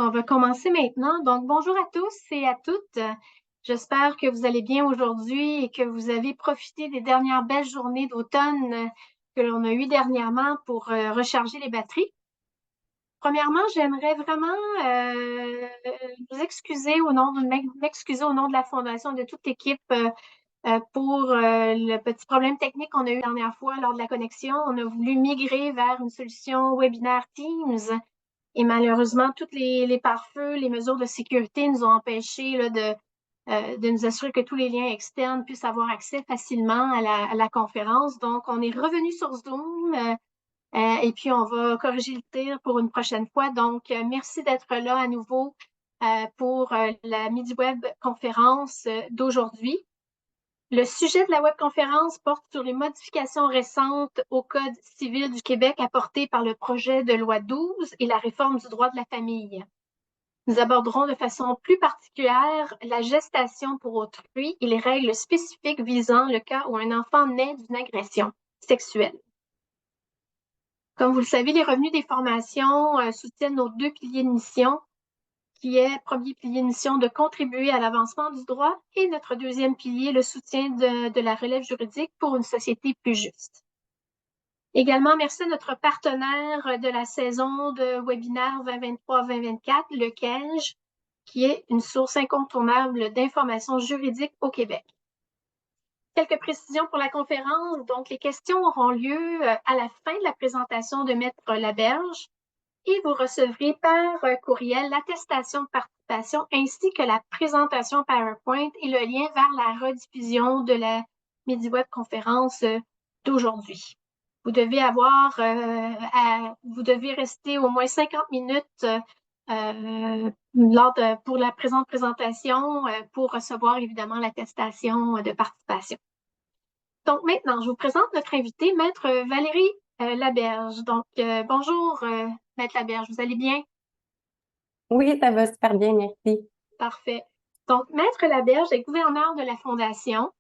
On va commencer maintenant. Donc, bonjour à tous et à toutes. J'espère que vous allez bien aujourd'hui et que vous avez profité des dernières belles journées d'automne que l'on a eues dernièrement pour recharger les batteries. Premièrement, j'aimerais vraiment vous excuser au nom m'excuser au nom de la Fondation et de toute l'équipe pour le petit problème technique qu'on a eu la dernière fois lors de la connexion. On a voulu migrer vers une solution webinaire Teams. Et malheureusement, toutes les pare-feux, les mesures de sécurité nous ont empêchés là, de nous assurer que tous les liens externes puissent avoir accès facilement à la conférence. Donc, on est revenu sur Zoom et puis on va corriger le tir pour une prochaine fois. Donc, merci d'être là à nouveau pour la Midi Web conférence d'aujourd'hui. Le sujet de la webconférence porte sur les modifications récentes au Code civil du Québec apportées par le projet de loi 12 et la réforme du droit de la famille. Nous aborderons de façon plus particulière la gestation pour autrui et les règles spécifiques visant le cas où un enfant naît d'une agression sexuelle. Comme vous le savez, les revenus des formations soutiennent nos deux piliers de mission, qui est, premier pilier de mission, de contribuer à l'avancement du droit, et notre deuxième pilier, le soutien de la relève juridique pour une société plus juste. Également, merci à notre partenaire de la saison de webinaire 2023-2024, le CAGE, qui est une source incontournable d'informations juridiques au Québec. Quelques précisions pour la conférence. Donc, les questions auront lieu à la fin de la présentation de Maître Laberge, et vous recevrez par courriel l'attestation de participation ainsi que la présentation PowerPoint et le lien vers la rediffusion de la MidiWeb conférence d'aujourd'hui. Vous devez vous devez rester au moins 50 minutes pour la présente présentation pour recevoir évidemment l'attestation de participation. Donc maintenant, je vous présente notre invitée, Maître Valérie Laberge. Donc, bonjour, Maître Laberge, vous allez bien? Oui, ça va super bien, merci. Parfait. Donc, Maître Laberge est gouverneure de la Fondation,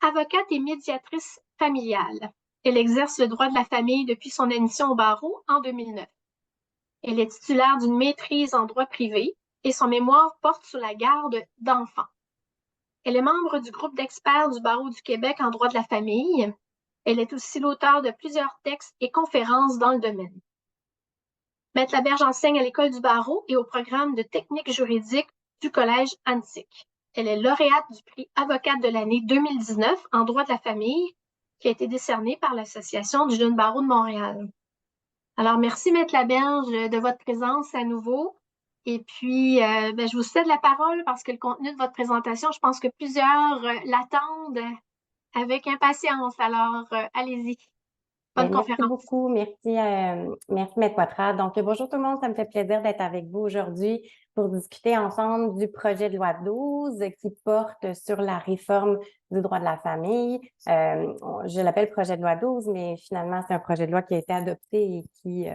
avocate et médiatrice familiale. Elle exerce le droit de la famille depuis son admission au barreau en 2009. Elle est titulaire d'une maîtrise en droit privé et son mémoire porte sur la garde d'enfants. Elle est membre du groupe d'experts du Barreau du Québec en droit de la famille. Elle est aussi l'auteure de plusieurs textes et conférences dans le domaine. Maître Laberge enseigne à l'École du barreau et au programme de technique juridique du Collège Antique. Elle est lauréate du prix Avocate de l'année 2019 en droit de la famille, qui a été décerné par l'Association du jeune barreau de Montréal. Alors, merci Maître Laberge de votre présence à nouveau. Et puis, je vous cède la parole parce que le contenu de votre présentation, je pense que plusieurs l'attendent avec impatience. Alors, allez-y. Bonne Merci conférence. beaucoup. Merci, Maître Poitras. Donc, bonjour tout le monde. Ça me fait plaisir d'être avec vous aujourd'hui pour discuter ensemble du projet de loi 12 qui porte sur la réforme du droit de la famille. Je l'appelle projet de loi 12, mais finalement, c'est un projet de loi qui a été adopté et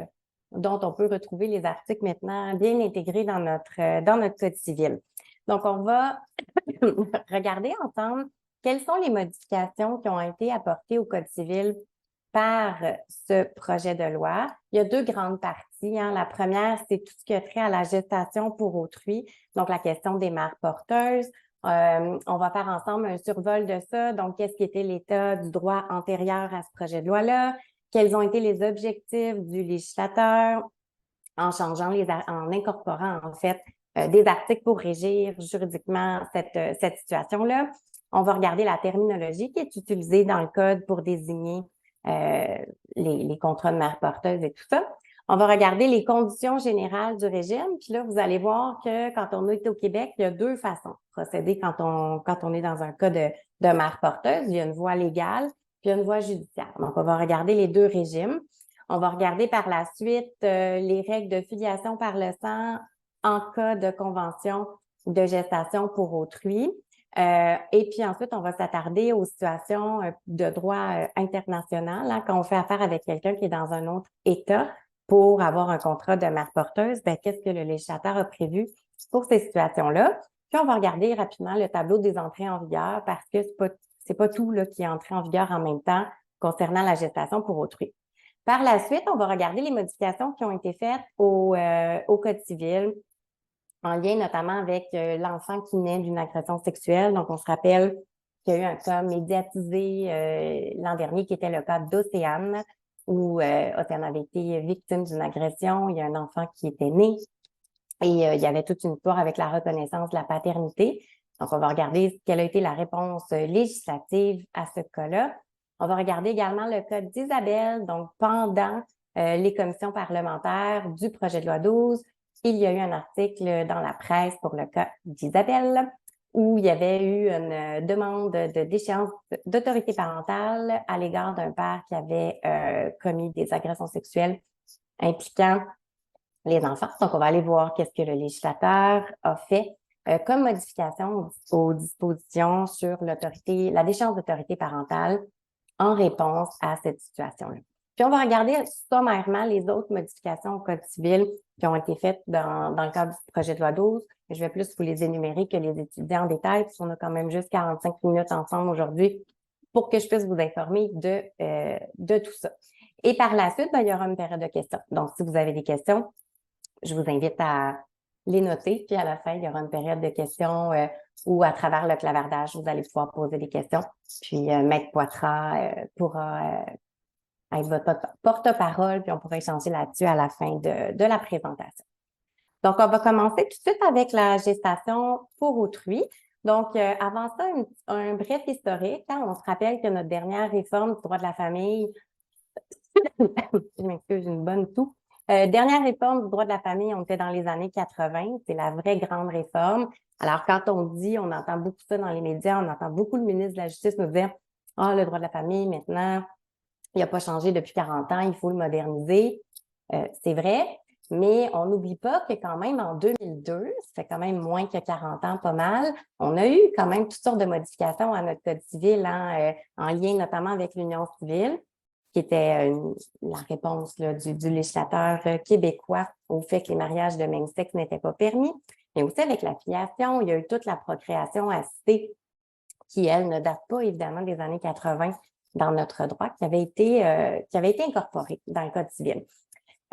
dont on peut retrouver les articles maintenant bien intégrés dans notre Code civil. Donc, on va regarder ensemble quelles sont les modifications qui ont été apportées au Code civil par ce projet de loi. Il y a deux grandes parties. La première, c'est tout ce qui a trait à la gestation pour autrui, donc la question des mères porteuses. On va faire ensemble un survol de ça. Donc, qu'est-ce qui était l'état du droit antérieur à ce projet de loi-là? Quels ont été les objectifs du législateur en incorporant en fait des articles pour régir juridiquement cette situation-là. On va regarder la terminologie qui est utilisée dans le code pour désigner les contrats de mère porteuse et tout ça. On va regarder les conditions générales du régime. Puis là, vous allez voir que quand on est au Québec, il y a deux façons de procéder quand on est dans un cas de mère porteuse. Il y a une voie légale puis une voie judiciaire. Donc, on va regarder les deux régimes. On va regarder par la suite les règles de filiation par le sang en cas de convention de gestation pour autrui. Et puis ensuite, on va s'attarder aux situations de droit international, quand on fait affaire avec quelqu'un qui est dans un autre État pour avoir un contrat de mère porteuse, qu'est-ce que le législateur a prévu pour ces situations-là? Puis on va regarder rapidement le tableau des entrées en vigueur parce que c'est pas tout là, qui est entré en vigueur en même temps concernant la gestation pour autrui. Par la suite, on va regarder les modifications qui ont été faites au Code civil en lien notamment avec l'enfant qui naît d'une agression sexuelle. Donc, on se rappelle qu'il y a eu un cas médiatisé l'an dernier qui était le cas d'Océane, où Océane avait été victime d'une agression. Il y a un enfant qui était né et il y avait toute une histoire avec la reconnaissance de la paternité. Donc, on va regarder quelle a été la réponse législative à ce cas-là. On va regarder également le cas d'Isabelle, donc pendant les commissions parlementaires du projet de loi 12, il y a eu un article dans la presse pour le cas d'Isabelle où il y avait eu une demande de déchéance d'autorité parentale à l'égard d'un père qui avait commis des agressions sexuelles impliquant les enfants. Donc, on va aller voir qu'est-ce que le législateur a fait comme modification aux dispositions sur l'autorité, la déchéance d'autorité parentale en réponse à cette situation-là. Puis, on va regarder sommairement les autres modifications au Code civil qui ont été faites dans le cadre du projet de loi 12. Je vais plus vous les énumérer que les étudier en détail, puisqu'on a quand même juste 45 minutes ensemble aujourd'hui pour que je puisse vous informer de tout ça. Et par la suite, il y aura une période de questions. Donc, si vous avez des questions, je vous invite à les noter. Puis à la fin, il y aura une période de questions où à travers le clavardage, vous allez pouvoir poser des questions. Puis Maître Poitras pourra être votre porte-parole, puis on pourra échanger là-dessus à la fin de la présentation. Donc, on va commencer tout de suite avec la gestation pour autrui. Donc, avant ça, un bref historique. On se rappelle que notre dernière réforme du droit de la famille, je m'excuse, une bonne toux. Dernière réforme du droit de la famille, on était dans les années 80. C'est la vraie grande réforme. Alors, quand on dit, on entend beaucoup ça dans les médias, on entend beaucoup le ministre de la Justice nous dire « Ah, le droit de la famille, maintenant, il n'a pas changé depuis 40 ans, il faut le moderniser. » C'est vrai, mais on n'oublie pas que quand même en 2002, ça fait quand même moins que 40 ans, pas mal, on a eu quand même toutes sortes de modifications à notre code civil en lien notamment avec l'Union civile, qui était la réponse là, du législateur québécois au fait que les mariages de même sexe n'étaient pas permis. Mais aussi avec la filiation, il y a eu toute la procréation assistée qui, elle, ne date pas évidemment des années 80 dans notre droit, qui avait été incorporée dans le Code civil.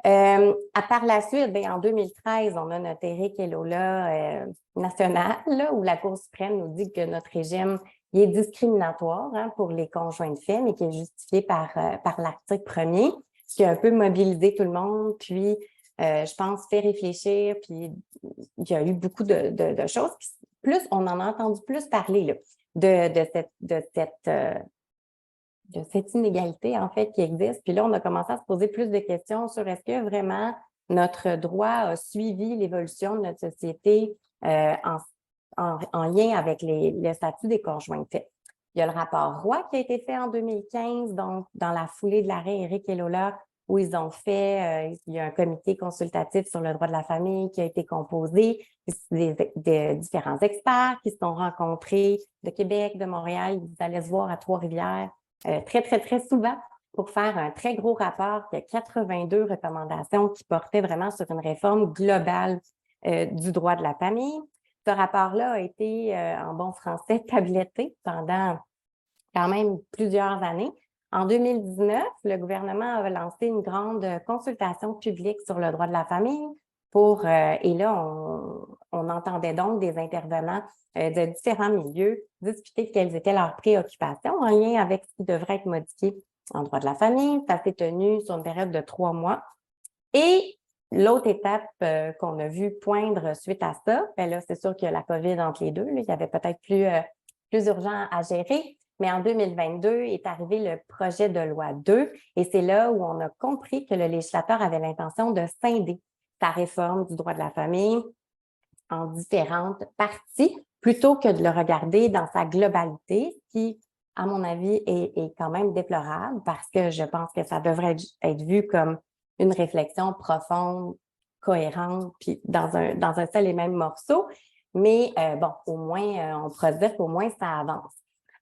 À part la suite, en 2013, on a notre Éric et Lola national, là, où la Cour suprême nous dit que notre régime il est discriminatoire pour les conjoints de fait, mais qui est justifié par l'article 1er, ce qui a un peu mobilisé tout le monde, puis je pense fait réfléchir, puis il y a eu beaucoup de choses. Plus, on en a entendu plus parler là, de cette inégalité, en fait, qui existe. Puis là, on a commencé à se poser plus de questions sur est-ce que vraiment notre droit a suivi l'évolution de notre société en lien avec le statut des conjoints de fait. Il y a le rapport Roy qui a été fait en 2015, donc dans la foulée de l'arrêt Éric et Lola, où ils ont fait, il y a un comité consultatif sur le droit de la famille qui a été composé, des différents experts qui se sont rencontrés de Québec, de Montréal, ils allaient se voir à Trois-Rivières très, très, très souvent pour faire un très gros rapport qui a 82 recommandations qui portaient vraiment sur une réforme globale du droit de la famille. Ce rapport-là a été, en bon français, tabletté pendant quand même plusieurs années. En 2019, le gouvernement a lancé une grande consultation publique sur le droit de la famille et là, on entendait donc des intervenants de différents milieux discuter de quelles étaient leurs préoccupations en lien avec ce qui devrait être modifié en droit de la famille. Ça s'est tenu sur une période de 3 mois. Et l'autre étape qu'on a vu poindre suite à ça, là, c'est sûr qu'il y a la COVID entre les deux. Là, il y avait peut-être plus urgent à gérer. Mais en 2022 est arrivé le projet de loi 2 et c'est là où on a compris que le législateur avait l'intention de scinder sa réforme du droit de la famille en différentes parties plutôt que de le regarder dans sa globalité, qui, à mon avis, est quand même déplorable parce que je pense que ça devrait être vu comme une réflexion profonde, cohérente, puis dans un seul et même morceau. Mais bon, au moins, on pourrait dire qu'au moins ça avance.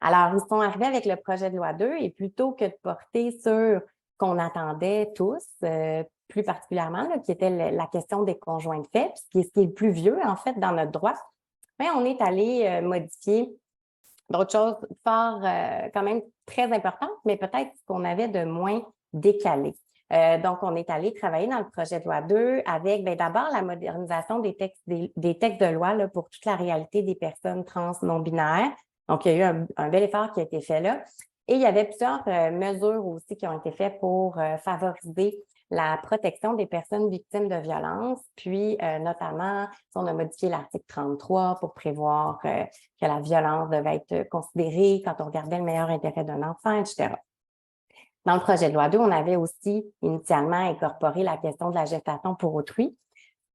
Alors, ils sont arrivés avec le projet de loi 2 et plutôt que de porter sur qu'on attendait tous, plus particulièrement, là, qui était la question des conjoints de fait, ce qui est le plus vieux, en fait, dans notre droit, mais on est allé modifier d'autres choses fort, quand même très importantes, mais peut-être qu'on avait de moins décalé. Donc, on est allé travailler dans le projet de loi 2 avec d'abord la modernisation des textes de loi là, pour toute la réalité des personnes trans non-binaires. Donc, il y a eu un bel effort qui a été fait là. Et il y avait plusieurs mesures aussi qui ont été faites pour favoriser la protection des personnes victimes de violences. Puis, notamment, on a modifié l'article 33 pour prévoir que la violence devait être considérée quand on regardait le meilleur intérêt d'un enfant, etc. Dans le projet de loi 2, on avait aussi initialement incorporé la question de la gestation pour autrui.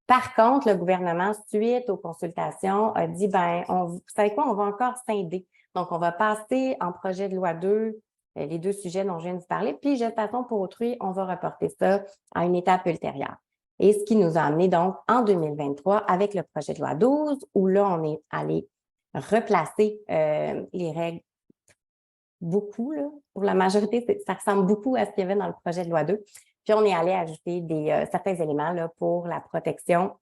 Par contre, le gouvernement, suite aux consultations, a dit, vous savez quoi, on va encore scinder. Donc, on va passer en projet de loi 2 les deux sujets dont je viens de vous parler, puis gestation pour autrui, on va reporter ça à une étape ultérieure. Et ce qui nous a amené donc en 2023 avec le projet de loi 12, où là, on est allé replacer les règles beaucoup, là, pour la majorité, ça ressemble beaucoup à ce qu'il y avait dans le projet de loi 2. Puis, on est allé ajouter certains éléments là, pour la protection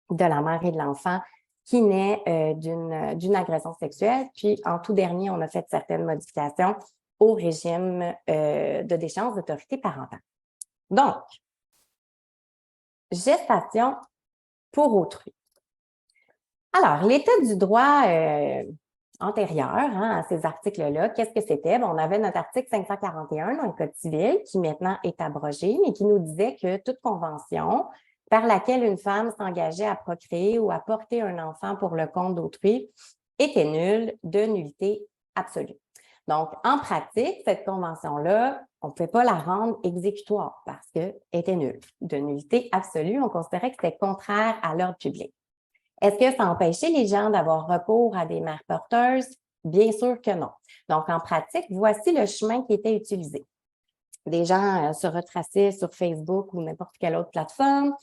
de la mère et de l'enfant qui naît d'une agression sexuelle. Puis, en tout dernier, on a fait certaines modifications au régime de déchéance d'autorité parentale. Donc, gestation pour autrui. Alors, l'état du droit antérieur à ces articles-là, qu'est-ce que c'était? On avait notre article 541 dans le Code civil qui maintenant est abrogé, mais qui nous disait que toute convention par laquelle une femme s'engageait à procréer ou à porter un enfant pour le compte d'autrui était nulle, de nullité absolue. Donc, en pratique, cette convention-là, on ne pouvait pas la rendre exécutoire parce qu'elle était nulle. De nullité absolue, on considérait que c'était contraire à l'ordre public. Est-ce que ça empêchait les gens d'avoir recours à des mères porteuses? Bien sûr que non. Donc, en pratique, voici le chemin qui était utilisé. Des gens se retraçaient sur Facebook ou n'importe quelle autre plateforme.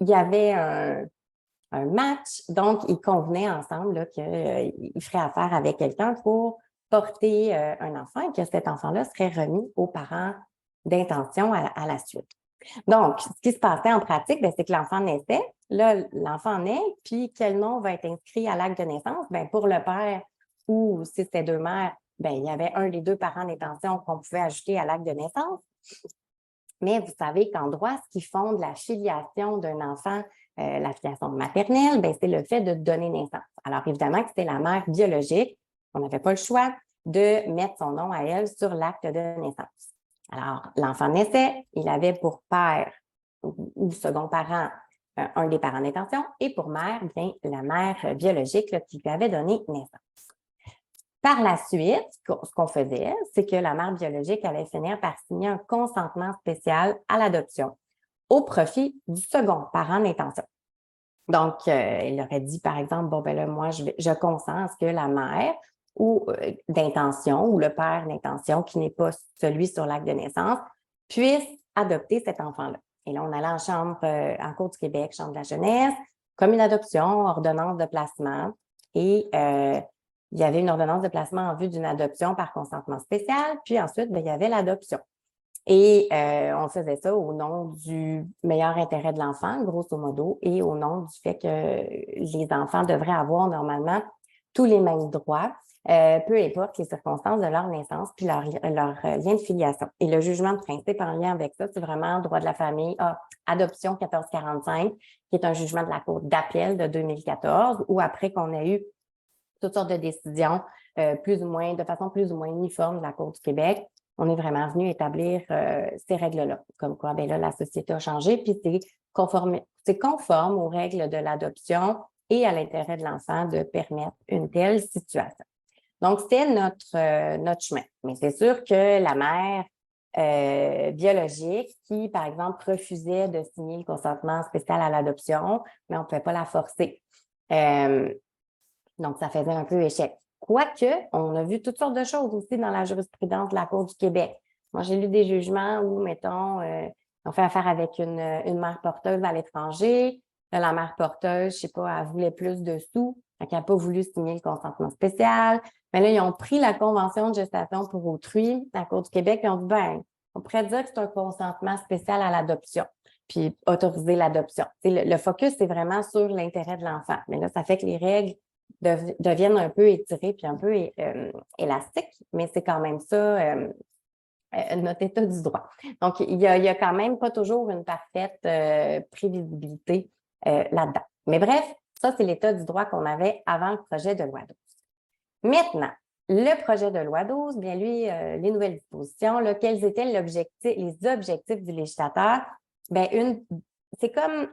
Il y avait un match, donc ils convenaient ensemble qu'ils feraient affaire avec quelqu'un pour porter un enfant et que cet enfant-là serait remis aux parents d'intention à la suite. Donc, ce qui se passait en pratique, c'est que l'enfant naissait. Là, l'enfant naît, puis quel nom va être inscrit à l'acte de naissance? Pour le père ou si c'était deux mères, il y avait un des deux parents d'intention qu'on pouvait ajouter à l'acte de naissance. Mais vous savez qu'en droit, ce qui fonde la filiation d'un enfant, la filiation maternelle, c'est le fait de donner naissance. Alors, évidemment que c'était la mère biologique. On n'avait pas le choix de mettre son nom à elle sur l'acte de naissance. Alors, l'enfant naissait, il avait pour père ou second parent un des parents d'intention et pour mère, la mère biologique qui lui avait donné naissance. Par la suite, ce qu'on faisait, c'est que la mère biologique allait finir par signer un consentement spécial à l'adoption au profit du second parent d'intention. Donc, elle aurait dit, par exemple, moi, je consens à ce que la mère ou d'intention ou le père d'intention, qui n'est pas celui sur l'acte de naissance, puisse adopter cet enfant-là. Et là, on allait en Cour du Québec, Chambre de la jeunesse, comme une adoption, ordonnance de placement. Et il y avait une ordonnance de placement en vue d'une adoption par consentement spécial. Puis ensuite, il y avait l'adoption. Et on faisait ça au nom du meilleur intérêt de l'enfant, grosso modo, et au nom du fait que les enfants devraient avoir normalement tous les mêmes droits, peu importe les circonstances de leur naissance puis leur lien de filiation. Et le jugement de principe en lien avec ça, c'est vraiment droit de la famille, adoption 1445, qui est un jugement de la Cour d'appel de 2014, où après qu'on a eu toutes sortes de décisions de façon plus ou moins uniforme de la Cour du Québec, on est vraiment venu établir ces règles-là. Comme quoi, là, la société a changé, puis c'est conforme aux règles de l'adoption et à l'intérêt de l'enfant de permettre une telle situation. Donc, c'était notre chemin. Mais c'est sûr que la mère biologique qui, par exemple, refusait de signer le consentement spécial à l'adoption, mais on ne pouvait pas la forcer. Donc, ça faisait un peu échec. Quoique, on a vu toutes sortes de choses aussi dans la jurisprudence de la Cour du Québec. Moi, j'ai lu des jugements où, mettons, on fait affaire avec une mère porteuse à l'étranger. Là, la mère porteuse, je sais pas, elle voulait plus de sous, donc elle n'a pas voulu signer le consentement spécial. Mais là, ils ont pris la convention de gestation pour autrui à la Cour du Québec et ont dit, on pourrait dire que c'est un consentement spécial à l'adoption, puis autoriser l'adoption. Le focus, c'est vraiment sur l'intérêt de l'enfant. Mais là, ça fait que les règles deviennent un peu étirées puis un peu élastiques, mais c'est quand même ça notre état du droit. Donc, il y a quand même pas toujours une parfaite prévisibilité là-dedans. Mais bref, ça, c'est l'état du droit qu'on avait avant le projet de loi 12. Maintenant, le projet de loi 12, bien lui, les nouvelles dispositions, là, quels étaient les objectifs du législateur? Bien, c'est comme,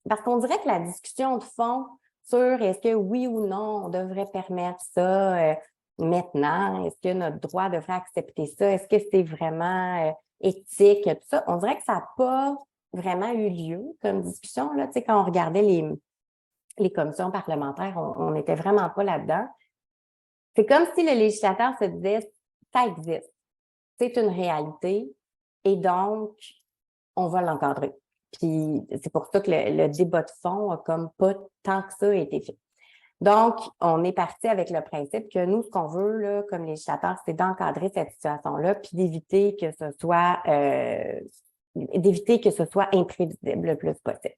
parce qu'on dirait que la discussion de fond sur est-ce que oui ou non, on devrait permettre ça maintenant, est-ce que notre droit devrait accepter ça, est-ce que c'est vraiment éthique, tout ça, on dirait que ça n'a pas vraiment eu lieu comme discussion, là, tu sais, quand on regardait les commissions parlementaires, on n'était vraiment pas là-dedans. C'est comme si le législateur se disait, ça existe, c'est une réalité et donc, on va l'encadrer. Puis, c'est pour ça que le débat de fond a comme pas tant que ça été fait. Donc, on est parti avec le principe que nous, ce qu'on veut, là, comme législateur, c'est d'encadrer cette situation-là puis d'éviter que ce soit imprévisible le plus possible.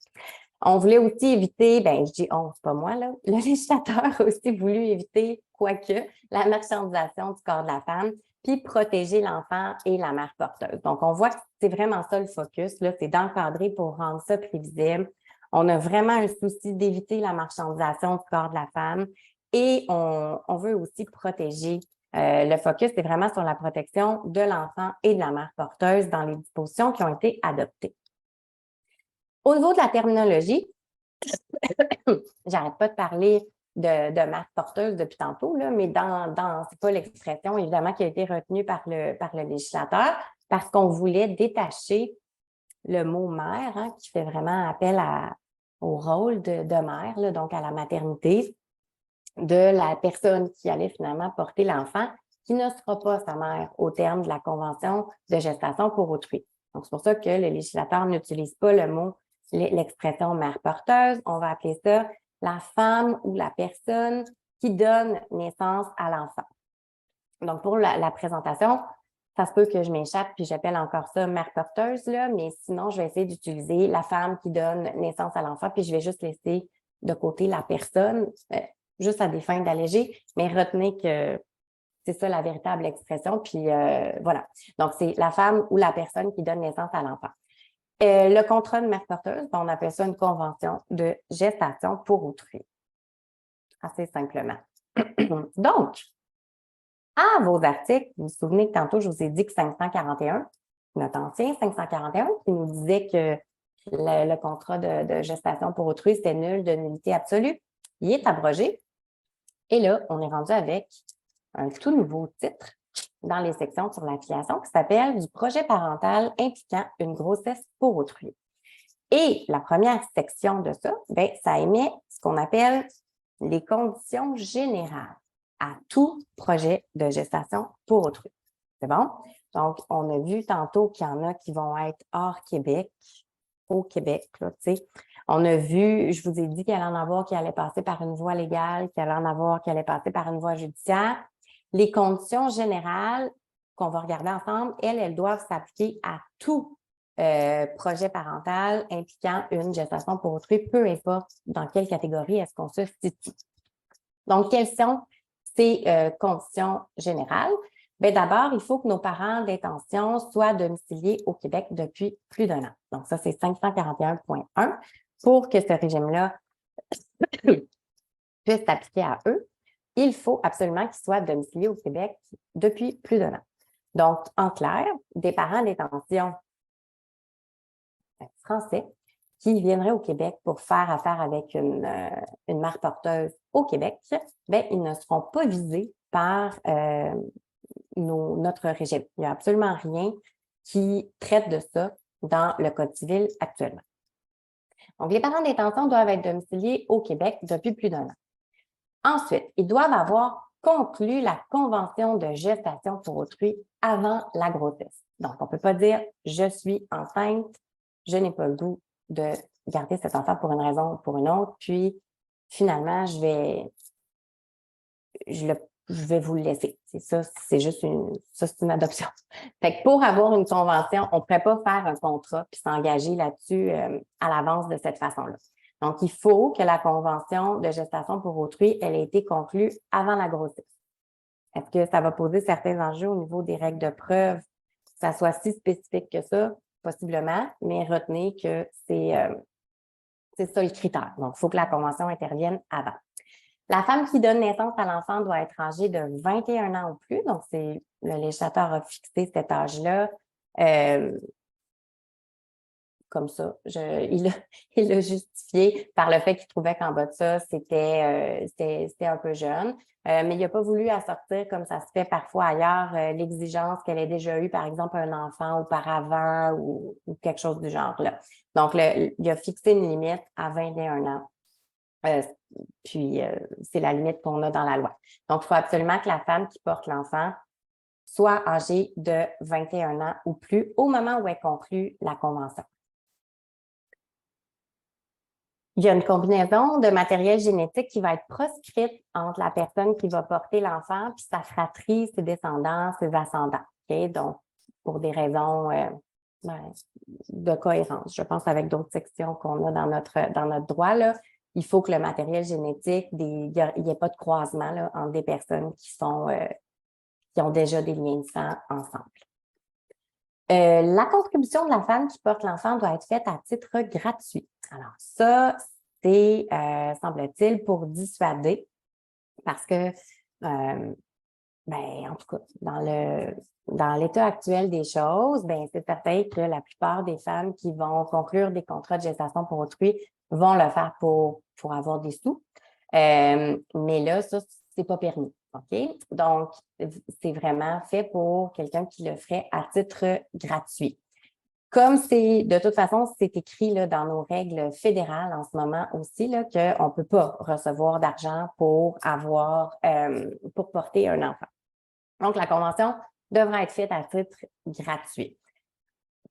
On voulait aussi éviter, ben je dis on, c'est pas moi, là, le législateur a aussi voulu éviter, quoique, la marchandisation du corps de la femme, puis protéger l'enfant et la mère porteuse. Donc, on voit que c'est vraiment ça le focus, là, c'est d'encadrer pour rendre ça prévisible. On a vraiment un souci d'éviter la marchandisation du corps de la femme et on veut aussi protéger. Le focus, c'est vraiment sur la protection de l'enfant et de la mère porteuse dans les dispositions qui ont été adoptées. Au niveau de la terminologie, j'arrête pas de parler de mère porteuse depuis tantôt, là, mais c'est pas l'expression, évidemment, qui a été retenue par le législateur, parce qu'on voulait détacher le mot mère, hein, qui fait vraiment appel au rôle de mère, là, donc à la maternité, de la personne qui allait finalement porter l'enfant, qui ne sera pas sa mère au terme de la convention de gestation pour autrui. Donc, c'est pour ça que le législateur n'utilise pas l'expression mère porteuse. On va appeler ça la femme ou la personne qui donne naissance à l'enfant. Donc, pour la présentation, ça se peut que je m'échappe puis j'appelle encore ça mère porteuse, là, mais sinon, je vais essayer d'utiliser la femme qui donne naissance à l'enfant, puis je vais juste laisser de côté la personne, juste à des fins d'alléger, mais retenez que c'est ça la véritable expression, puis voilà. Donc, c'est la femme ou la personne qui donne naissance à l'enfant. Le contrat de mère porteuse, on appelle ça une convention de gestation pour autrui. Assez simplement. Donc, à vos articles, vous vous souvenez que tantôt, je vous ai dit que 541, notre ancien 541, qui nous disait que le contrat de gestation pour autrui, c'était nul, de nullité absolue, il est abrogé. Et là, on est rendu avec un tout nouveau titre dans les sections sur l'affiliation qui s'appelle « Du projet parental impliquant une grossesse pour autrui ». Et la première section de ça, bien, ça émet ce qu'on appelle les conditions générales à tout projet de gestation pour autrui. C'est bon? Donc, on a vu tantôt qu'il y en a qui vont être hors Québec, au Québec, là, tu sais. On a vu, je vous ai dit qu'il allait en avoir qui allaient passer par une voie légale, qu'il allait en avoir qui allaient passer par une voie judiciaire. Les conditions générales qu'on va regarder ensemble, elles doivent s'appliquer à tout projet parental impliquant une gestation pour autrui, peu importe dans quelle catégorie est-ce qu'on se situe. Donc, quelles sont ces conditions générales? Bien, d'abord, il faut que nos parents d'intention soient domiciliés au Québec depuis plus d'1 an. Donc, ça, c'est 541.1 pour que ce régime-là puisse s'appliquer à eux. Il faut absolument qu'ils soient domiciliés au Québec depuis plus d'1 an. Donc, en clair, des parents d'intention français qui viendraient au Québec pour faire affaire avec une mère porteuse au Québec, bien, ils ne seront pas visés par notre régime. Il n'y a absolument rien qui traite de ça dans le Code civil actuellement. Donc, les parents d'intention doivent être domiciliés au Québec depuis plus d'1 an. Ensuite, ils doivent avoir conclu la convention de gestation pour autrui avant la grossesse. Donc, on ne peut pas dire « je suis enceinte, je n'ai pas le goût de garder cet enfant pour une raison ou pour une autre, puis finalement, je vais vous le laisser. » C'est ça, c'est juste c'est une adoption. Fait que pour avoir une convention, on ne pourrait pas faire un contrat puis s'engager là-dessus à l'avance de cette façon-là. Donc, il faut que la convention de gestation pour autrui, elle ait été conclue avant la grossesse. Est-ce que ça va poser certains enjeux au niveau des règles de preuve ça soit si spécifique que ça, possiblement, mais retenez que c'est ça le critère. Donc, il faut que la convention intervienne avant. La femme qui donne naissance à l'enfant doit être âgée de 21 ans ou plus. Donc, le législateur a fixé cet âge-là. Comme ça. Il l'a justifié par le fait qu'il trouvait qu'en bas de ça, c'était un peu jeune. Mais il n'a pas voulu assortir, comme ça se fait parfois ailleurs, l'exigence qu'elle ait déjà eu, par exemple, un enfant auparavant ou quelque chose du genre-là. Donc, il a fixé une limite à 21 ans. Puis, c'est la limite qu'on a dans la loi. Donc, il faut absolument que la femme qui porte l'enfant soit âgée de 21 ans ou plus au moment où elle conclut la convention. Il y a une combinaison de matériel génétique qui va être proscrite entre la personne qui va porter l'enfant puis sa fratrie, ses descendants, ses ascendants. Okay? Donc, pour des raisons de cohérence, je pense avec d'autres sections qu'on a dans notre droit, là, il faut que le matériel génétique, il n'y ait pas de croisement là, entre des personnes qui ont déjà des liens de sang ensemble. La contribution de la femme qui porte l'enfant doit être faite à titre gratuit. Alors ça, c'est, semble-t-il, pour dissuader, parce que, en tout cas, dans l'état actuel des choses, c'est certain que la plupart des femmes qui vont conclure des contrats de gestation pour autrui vont le faire pour avoir des sous. Mais là, ça, c'est pas permis. OK? Donc, c'est vraiment fait pour quelqu'un qui le ferait à titre gratuit. Comme de toute façon, c'est écrit là, dans nos règles fédérales en ce moment aussi, là, qu'on ne peut pas recevoir d'argent pour porter un enfant. Donc, la convention devra être faite à titre gratuit.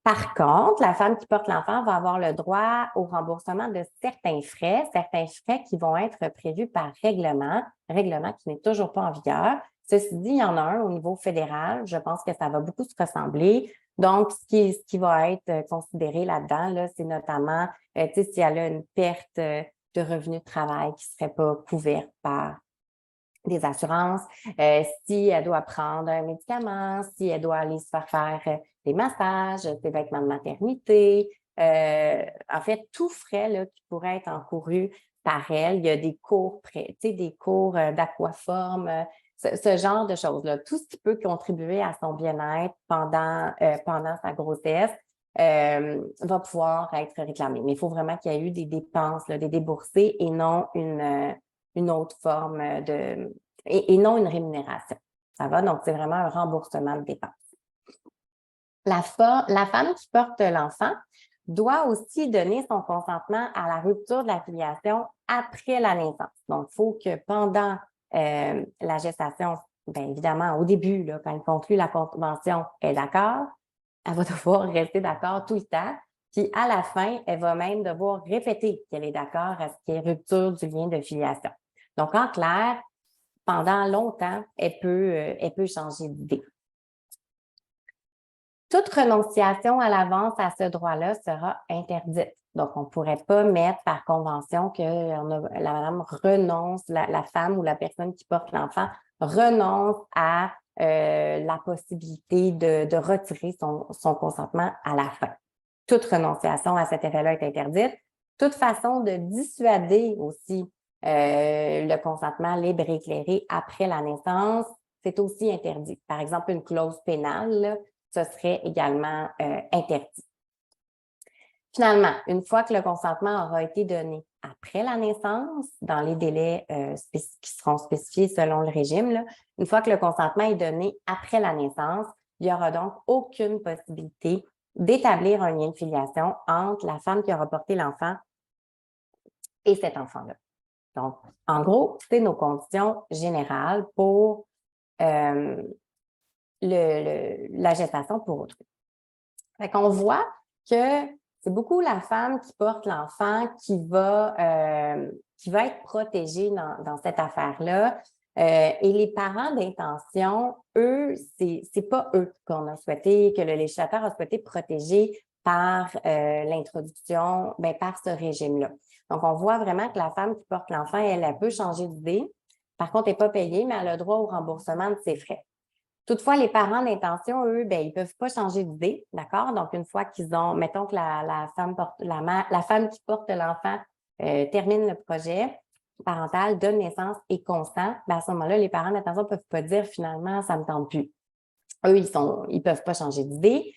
Par contre, la femme qui porte l'enfant va avoir le droit au remboursement de certains frais qui vont être prévus par règlement qui n'est toujours pas en vigueur. Ceci dit, il y en a un au niveau fédéral. Je pense que ça va beaucoup se ressembler. Donc, ce qui va être considéré là-dedans, là, c'est notamment si elle a une perte de revenus de travail qui ne serait pas couverte par des assurances, si elle doit prendre un médicament, si elle doit aller se faire des massages, des vêtements de maternité. En fait, tout frais là, qui pourrait être encouru par elle. Il y a des cours des cours d'aquaforme, ce genre de choses-là. Tout ce qui peut contribuer à son bien-être pendant sa grossesse va pouvoir être réclamé. Mais il faut vraiment qu'il y ait eu des dépenses, là, des déboursés et non une autre forme et non une rémunération. Ça va? Donc, c'est vraiment un remboursement de dépenses. La femme qui porte l'enfant doit aussi donner son consentement à la rupture de la filiation après la naissance. Donc, il faut que pendant la gestation, bien évidemment, au début, là, quand elle conclut la convention, elle est d'accord. Elle va devoir rester d'accord tout le temps. Puis, à la fin, elle va même devoir répéter qu'elle est d'accord à ce qu'il y ait rupture du lien de filiation. Donc, en clair, pendant longtemps, elle peut changer d'idée. Toute renonciation à l'avance à ce droit-là sera interdite. Donc, on ne pourrait pas mettre par convention que la madame renonce, la femme ou la personne qui porte l'enfant renonce à la possibilité de retirer son consentement à la fin. Toute renonciation à cet effet-là est interdite. Toute façon de dissuader aussi le consentement libre et éclairé après la naissance, c'est aussi interdit. Par exemple, une clause pénale, là, ce serait également interdit. Finalement, une fois que le consentement aura été donné après la naissance, dans les délais qui seront spécifiés selon le régime, là, une fois que le consentement est donné après la naissance, il n'y aura donc aucune possibilité d'établir un lien de filiation entre la femme qui aura porté l'enfant et cet enfant-là. Donc, en gros, c'est nos conditions générales pour la gestation pour autrui. Fait qu'on voit que c'est beaucoup la femme qui porte l'enfant qui va être protégée dans cette affaire-là. Et les parents d'intention, eux, c'est pas eux qu'on a souhaité, que le législateur a souhaité protéger par l'introduction, par ce régime-là. Donc, on voit vraiment que la femme qui porte l'enfant, elle peut changer d'idée. Par contre, elle n'est pas payée, mais elle a le droit au remboursement de ses frais. Toutefois, les parents d'intention, eux, ben, ils peuvent pas changer d'idée, d'accord? Donc, une fois qu'ils ont, mettons que la femme la femme qui porte l'enfant termine le projet parental, donne naissance et consent, ben, à ce moment-là, les parents d'intention ne peuvent pas dire finalement, ça me tente plus. Eux, ils peuvent pas changer d'idée.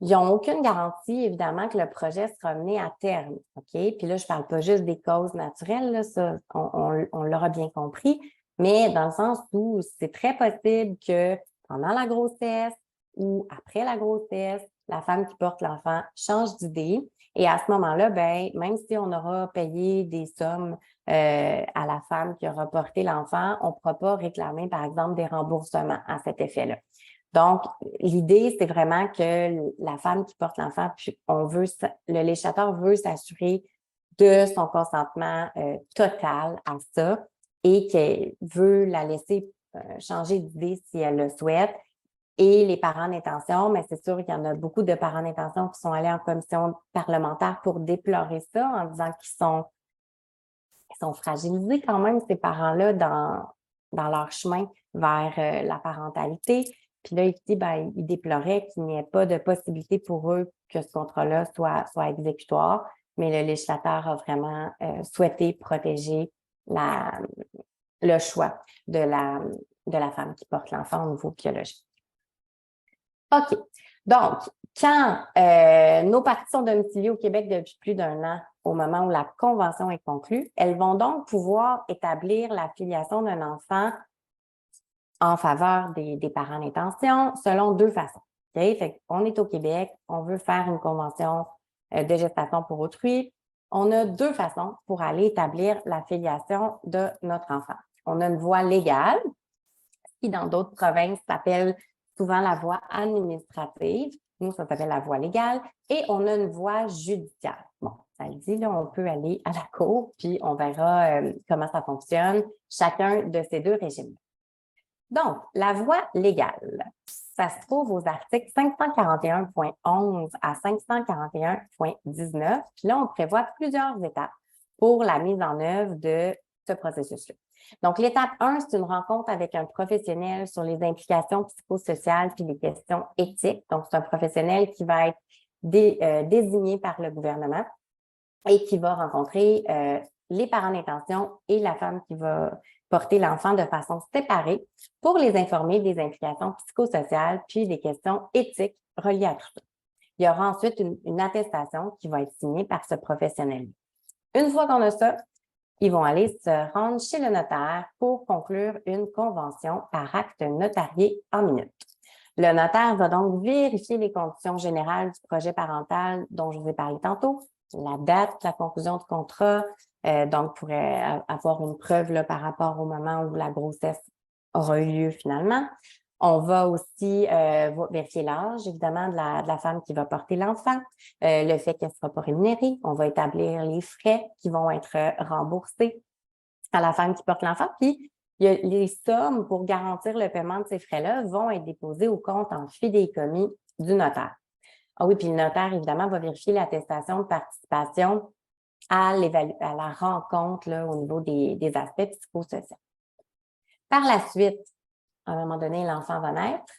Ils n'ont aucune garantie, évidemment, que le projet sera mené à terme. OK? Puis là, je ne parle pas juste des causes naturelles, là, ça, on l'aura bien compris, mais dans le sens où c'est très possible que pendant la grossesse ou après la grossesse, la femme qui porte l'enfant change d'idée. Et à ce moment-là, ben, même si on aura payé des sommes à la femme qui aura porté l'enfant, on ne pourra pas réclamer, par exemple, des remboursements à cet effet-là. Donc, l'idée, c'est vraiment que la femme qui porte l'enfant, le législateur veut s'assurer de son consentement total à ça et qu'elle veut la laisser changer d'idée si elle le souhaite. Et les parents d'intention, mais c'est sûr qu'il y en a beaucoup de parents d'intention qui sont allés en commission parlementaire pour déplorer ça en disant qu'ils sont fragilisés quand même, ces parents-là, dans leur chemin vers la parentalité. Puis là, il déplorait qu'il n'y ait pas de possibilité pour eux que ce contrat-là soit exécutoire, mais le législateur a vraiment souhaité protéger le choix de la femme qui porte l'enfant au niveau biologique. OK. Donc, quand nos parties sont domiciliées au Québec depuis plus d'1 an, au moment où la convention est conclue, elles vont donc pouvoir établir la filiation d'un enfant en faveur des parents d'intention selon 2 façons. Okay? Fait qu'on est au Québec, on veut faire une convention de gestation pour autrui. On a 2 façons pour aller établir la filiation de notre enfant. On a une voie légale, qui dans d'autres provinces s'appelle souvent la voie administrative. Nous, ça s'appelle la voie légale. Et on a une voie judiciaire. Bon, ça le dit, là, on peut aller à la cour, puis on verra comment ça fonctionne, chacun de ces 2 régimes. Donc, la voie légale, ça se trouve aux articles 541.11 à 541.19. Puis là, on prévoit plusieurs étapes pour la mise en œuvre de ce processus-là. Donc, l'étape 1, c'est une rencontre avec un professionnel sur les implications psychosociales puis les questions éthiques. Donc, c'est un professionnel qui va être désigné par le gouvernement et qui va rencontrer les parents d'intention et la femme qui va porter l'enfant de façon séparée pour les informer des implications psychosociales puis des questions éthiques reliées à tout ça. Il y aura ensuite une attestation qui va être signée par ce professionnel. Une fois qu'on a ça, ils vont aller se rendre chez le notaire pour conclure une convention par acte notarié en minutes. Le notaire va donc vérifier les conditions générales du projet parental dont je vous ai parlé tantôt, la date, la conclusion du contrat, donc pourrait avoir une preuve là, par rapport au moment où la grossesse aura eu lieu finalement. On va aussi vérifier l'âge, évidemment, de la femme qui va porter l'enfant, le fait qu'elle ne sera pas rémunérée. On va établir les frais qui vont être remboursés à la femme qui porte l'enfant. Puis, les sommes pour garantir le paiement de ces frais-là vont être déposées au compte en fidéicommis du notaire. Ah oui, puis le notaire, évidemment, va vérifier l'attestation de participation à la rencontre là, au niveau des aspects psychosociaux. Par la suite, à un moment donné, l'enfant va naître.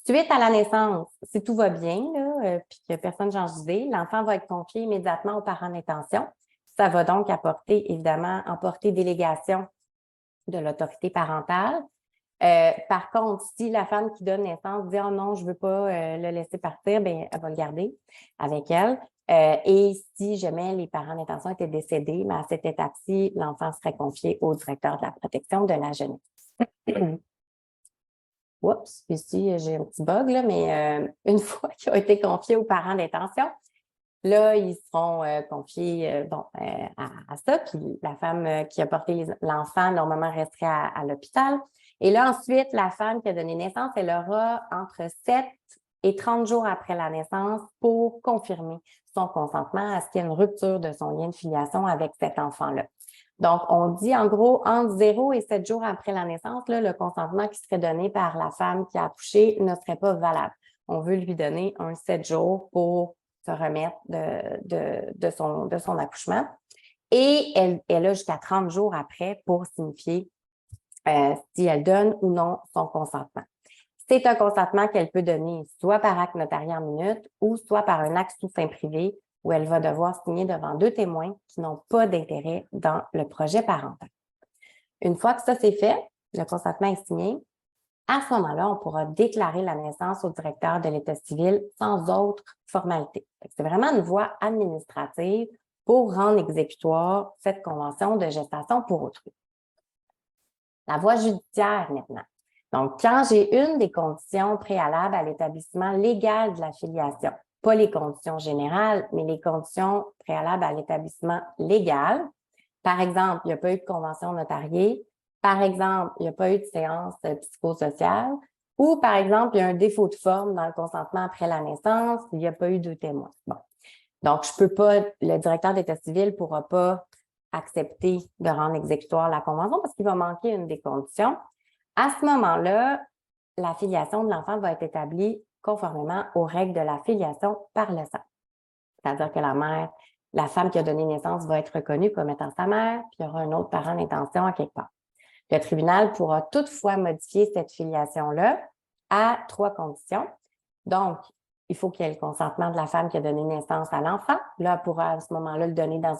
Suite à la naissance, si tout va bien, puis que personne ne change d'idée, l'enfant va être confié immédiatement aux parents d'intention. Ça va donc emporter délégation de l'autorité parentale. Par contre, si la femme qui donne naissance dit « Oh non, je ne veux pas le laisser partir », bien, elle va le garder avec elle. Et si jamais les parents d'intention étaient décédés, bien, à cette étape-ci, l'enfant serait confié au directeur de la protection de la jeunesse. Oups, ici, j'ai un petit bug, là, mais une fois qu'ils ont été confiés aux parents d'intention, là, ils seront confiés à ça. Puis la femme qui a porté l'enfant, normalement, resterait à l'hôpital. Et là, ensuite, la femme qui a donné naissance, elle aura entre 7 et 30 jours après la naissance pour confirmer son consentement à ce qu'il y ait une rupture de son lien de filiation avec cet enfant-là. Donc, on dit en gros, entre 0 et 7 jours après la naissance, là, le consentement qui serait donné par la femme qui a accouché ne serait pas valable. On veut lui donner un 7 jours pour se remettre de son accouchement. Et elle a jusqu'à 30 jours après pour signifier si elle donne ou non son consentement. c'est un consentement qu'elle peut donner soit par acte notarié en minute ou soit par un acte sous seing privé où elle va devoir signer devant 2 témoins qui n'ont pas d'intérêt dans le projet parental. Une fois que ça c'est fait, le consentement est signé, à ce moment-là, on pourra déclarer la naissance au directeur de l'État civil sans autre formalité. C'est vraiment une voie administrative pour rendre exécutoire cette convention de gestation pour autrui. La voie judiciaire maintenant. Donc, quand j'ai une des conditions préalables à l'établissement légal de la filiation, pas les conditions générales, mais les conditions préalables à l'établissement légal, par exemple, il n'y a pas eu de convention notariée, par exemple, il n'y a pas eu de séance psychosociale, ou par exemple, il y a un défaut de forme dans le consentement après la naissance, il n'y a pas eu de témoins. Bon. Donc, je peux pas, le directeur d'État civil ne pourra pas accepter de rendre exécutoire la convention parce qu'il va manquer une des conditions. À ce moment-là, la filiation de l'enfant va être établie conformément aux règles de la filiation par le sang. C'est-à-dire que la femme qui a donné naissance va être reconnue comme étant sa mère, puis il y aura un autre parent d'intention à quelque part. Le tribunal pourra toutefois modifier cette filiation-là à 3 conditions. Donc, il faut qu'il y ait le consentement de la femme qui a donné naissance à l'enfant. Là, elle pourra à ce moment-là le donner dans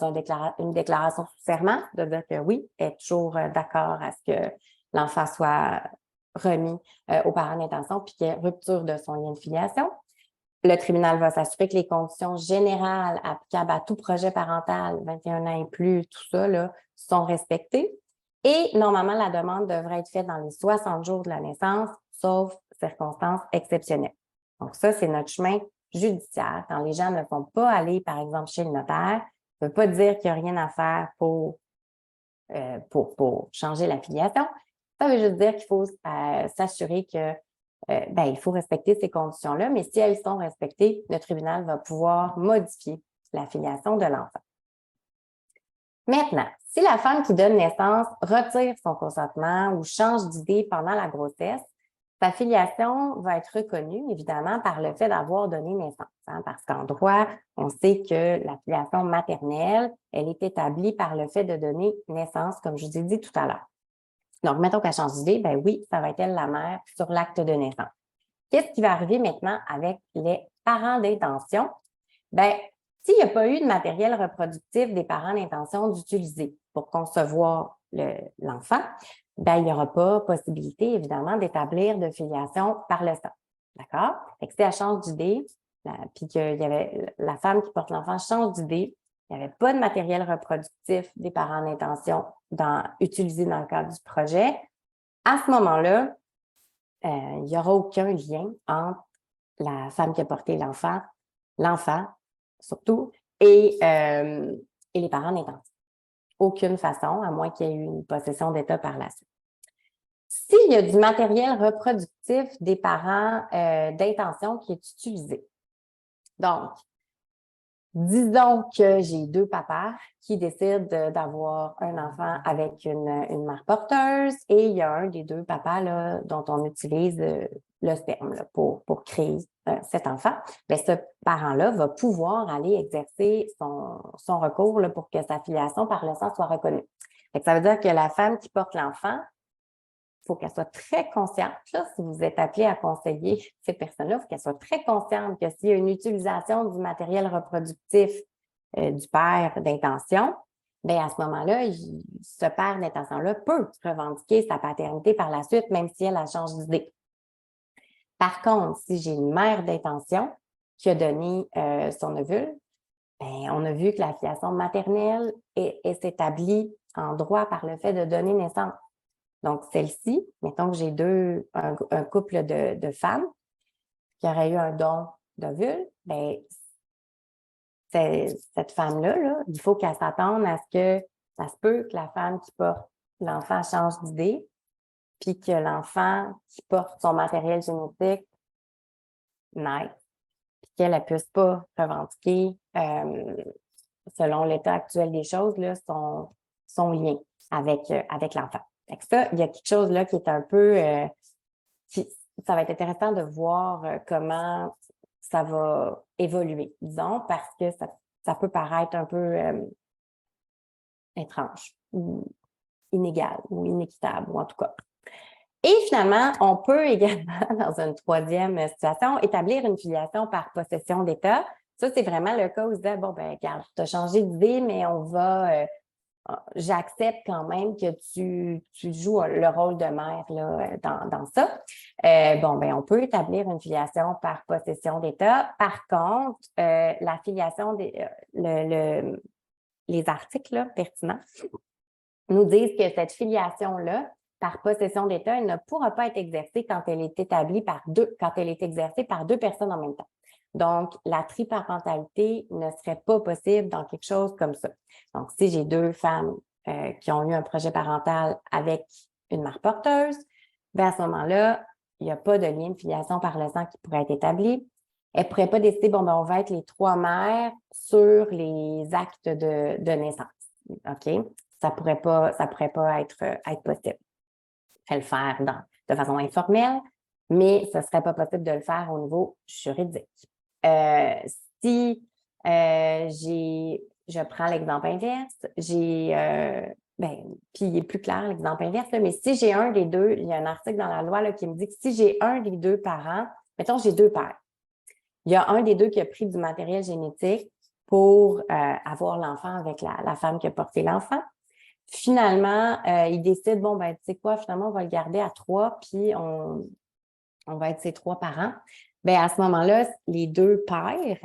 une déclaration sous serment, de dire que oui, elle est toujours d'accord à ce que l'enfant soit remis aux parents d'intention puis qu'il y ait rupture de son lien de filiation. Le tribunal va s'assurer que les conditions générales applicables à tout projet parental, 21 ans et plus, tout ça, là, sont respectées. Et normalement, la demande devrait être faite dans les 60 jours de la naissance, sauf circonstances exceptionnelles. Donc, ça, c'est notre chemin judiciaire. Quand les gens ne vont pas aller, par exemple, chez le notaire, ça ne veut pas dire qu'il n'y a rien à faire pour changer la filiation. Ça veut juste dire qu'il faut s'assurer que il faut respecter ces conditions-là, mais si elles sont respectées, le tribunal va pouvoir modifier la filiation de l'enfant. Maintenant, si la femme qui donne naissance retire son consentement ou change d'idée pendant la grossesse, sa filiation va être reconnue, évidemment, par le fait d'avoir donné naissance. Parce qu'en droit, on sait que la filiation maternelle, elle est établie par le fait de donner naissance, comme je vous ai dit tout à l'heure. Donc, mettons qu'elle change d'idée, ben oui, ça va être elle la mère sur l'acte de naissance. Qu'est-ce qui va arriver maintenant avec les parents d'intention? Ben, s'il n'y a pas eu de matériel reproductif des parents d'intention d'utiliser pour concevoir l'enfant, ben, il n'y aura pas possibilité, évidemment, d'établir de filiation par le sang. D'accord? Fait que si elle change d'idée, puis qu'il y avait la femme qui porte l'enfant change d'idée, il n'y avait pas de matériel reproductif des parents d'intention utilisé dans le cadre du projet, à ce moment-là, il n'y aura aucun lien entre la femme qui a porté l'enfant surtout, et les parents d'intention. Aucune façon, à moins qu'il y ait eu une possession d'État par la suite. S'il y a du matériel reproductif des parents d'intention qui est utilisé, donc, disons que j'ai 2 papas qui décident d'avoir un enfant avec une mère porteuse et il y a un des 2 papas là, dont on utilise le sperme là, pour créer cet enfant. Bien, ce parent-là va pouvoir aller exercer son recours là, pour que sa filiation par le sang soit reconnue. Ça veut dire que la femme qui porte l'enfant, il faut qu'elle soit très consciente, là, si vous êtes appelé à conseiller ces personnes-là, il faut qu'elle soit très consciente que s'il y a une utilisation du matériel reproductif du père d'intention, bien à ce moment-là, ce père d'intention-là peut revendiquer sa paternité par la suite, même si elle a changé d'idée. Par contre, si j'ai une mère d'intention qui a donné son ovule, bien, on a vu que la filiation maternelle s'établit en droit par le fait de donner naissance. Donc, celle-ci, mettons que j'ai un couple de femmes qui auraient eu un don d'ovule, bien, cette femme-là, là, il faut qu'elle s'attende à ce que ça se peut que la femme qui porte l'enfant change d'idée, puis que l'enfant qui porte son matériel génétique naisse, puis qu'elle ne puisse pas revendiquer, selon l'état actuel des choses, là, son lien avec l'enfant. Fait que ça, il y a quelque chose là qui est un peu... ça va être intéressant de voir comment ça va évoluer, disons, parce que ça peut paraître un peu étrange ou inégal ou inéquitable, ou en tout cas. Et finalement, on peut également, dans une troisième situation, établir une filiation par possession d'État. Ça, c'est vraiment le cas où on se dit, bon, ben, regarde, tu as changé d'idée, mais on va, j'accepte quand même que tu joues le rôle de mère là, dans ça. Bon, ben, on peut établir une filiation par possession d'État. Par contre, la filiation les articles là, pertinents nous disent que cette filiation-là, par possession d'État, elle ne pourra pas être exercée quand elle est quand elle est exercée par deux personnes en même temps. Donc, la triparentalité ne serait pas possible dans quelque chose comme ça. Donc, si j'ai deux femmes qui ont eu un projet parental avec une mère porteuse, bien à ce moment-là, il n'y a pas de lien de filiation par le sang qui pourrait être établi. Elle ne pourrait pas décider, bon, ben, on va être les trois mères sur les actes de naissance. OK? Ça pourrait pas être possible. Elle le faire de façon informelle, mais ce ne serait pas possible de le faire au niveau juridique. Si je prends l'exemple inverse, puis il est plus clair l'exemple inverse, là, mais si j'ai un des deux, il y a un article dans la loi là, qui me dit que si j'ai un des deux parents, mettons j'ai deux pères, il y a un des deux qui a pris du matériel génétique pour avoir l'enfant avec la femme qui a porté l'enfant. Finalement, il décide, bon, ben, tu sais quoi, finalement, on va le garder à trois, puis on va être ses trois parents. Bien, à ce moment-là, les deux pères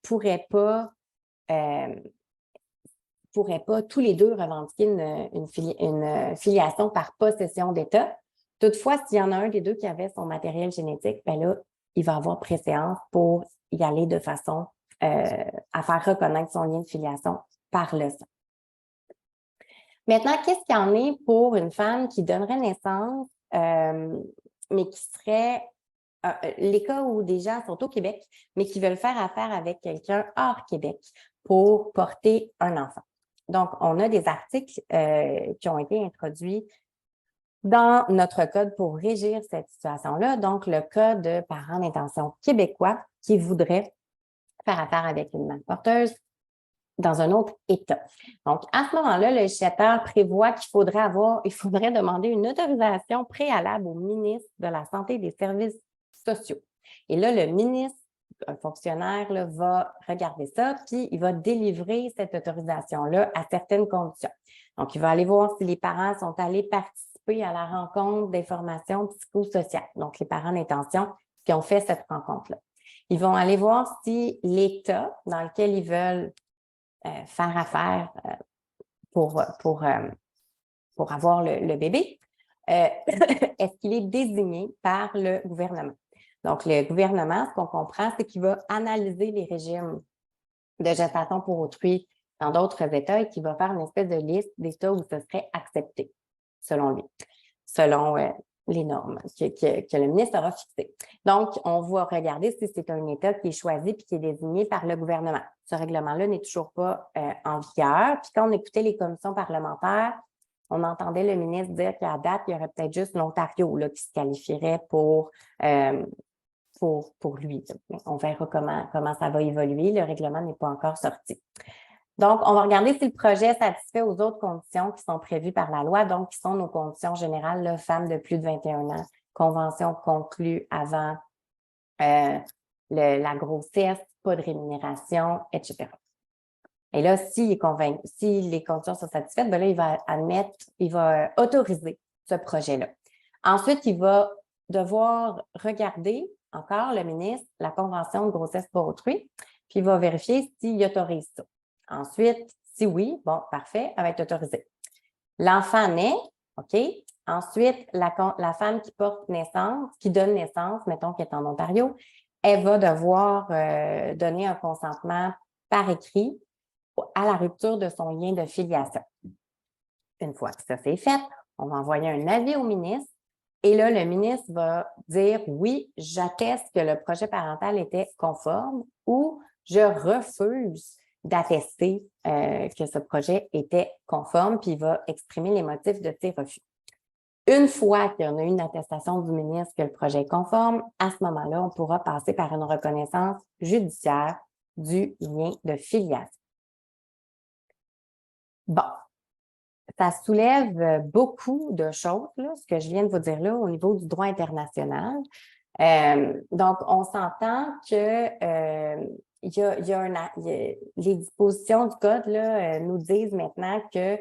pourraient pas tous les deux revendiquer une filiation par possession d'État. Toutefois, s'il y en a un des deux qui avait son matériel génétique, bien là, il va avoir préséance pour y aller de façon à faire reconnaître son lien de filiation par le sang. Maintenant, qu'est-ce qu'il y en est pour une femme qui donnerait naissance, mais qui serait les cas où des gens sont au Québec, mais qui veulent faire affaire avec quelqu'un hors Québec pour porter un enfant. Donc, on a des articles qui ont été introduits dans notre code pour régir cette situation-là. Donc, le code de parents d'intention québécois qui voudrait faire affaire avec une mère porteuse dans un autre État. Donc, à ce moment-là, le législateur prévoit qu'il faudrait demander une autorisation préalable au ministre de la Santé et des Services sociaux. Et là, le ministre, un fonctionnaire, là, va regarder ça, puis il va délivrer cette autorisation-là à certaines conditions. Donc, il va aller voir si les parents sont allés participer à la rencontre d'information psychosociale. Donc, les parents d'intention qui ont fait cette rencontre-là. Ils vont aller voir si l'État dans lequel ils veulent faire affaire pour avoir le bébé, est-ce qu'il est désigné par le gouvernement? Donc, le gouvernement, ce qu'on comprend, c'est qu'il va analyser les régimes de gestation pour autrui dans d'autres États et qu'il va faire une espèce de liste d'États où ce serait accepté, selon lui, selon les normes que le ministre aura fixées. Donc, on va regarder si c'est un État qui est choisi puis qui est désigné par le gouvernement. Ce règlement-là n'est toujours pas en vigueur. Puis quand on écoutait les commissions parlementaires, on entendait le ministre dire qu'à date, il y aurait peut-être juste l'Ontario là, qui se qualifierait pour lui. On verra comment ça va évoluer. Le règlement n'est pas encore sorti. Donc, on va regarder si le projet satisfait aux autres conditions qui sont prévues par la loi, donc qui sont nos conditions générales, là, femmes de plus de 21 ans, convention conclue avant la grossesse, pas de rémunération, etc. Et là, si les conditions sont satisfaites, bien là, il va autoriser ce projet-là. Ensuite, il va devoir regarder encore, le ministre, la convention de grossesse pour autrui, puis il va vérifier s'il autorise ça. Ensuite, si oui, bon, parfait, elle va être autorisée. L'enfant naît, OK. Ensuite, la femme qui porte naissance, qui donne naissance, mettons qu'elle est en Ontario, elle va devoir donner un consentement par écrit à la rupture de son lien de filiation. Une fois que ça c'est fait, on va envoyer un avis au ministre et là, le ministre va dire oui, j'atteste que le projet parental était conforme ou je refuse d'attester que ce projet était conforme, puis il va exprimer les motifs de ses refus. Une fois qu'on a eu une attestation du ministre que le projet est conforme, à ce moment-là, on pourra passer par une reconnaissance judiciaire du lien de filiation. Bon, ça soulève beaucoup de choses, là, ce que je viens de vous dire là, au niveau du droit international. Donc, on s'entend que les dispositions du Code là, nous disent maintenant que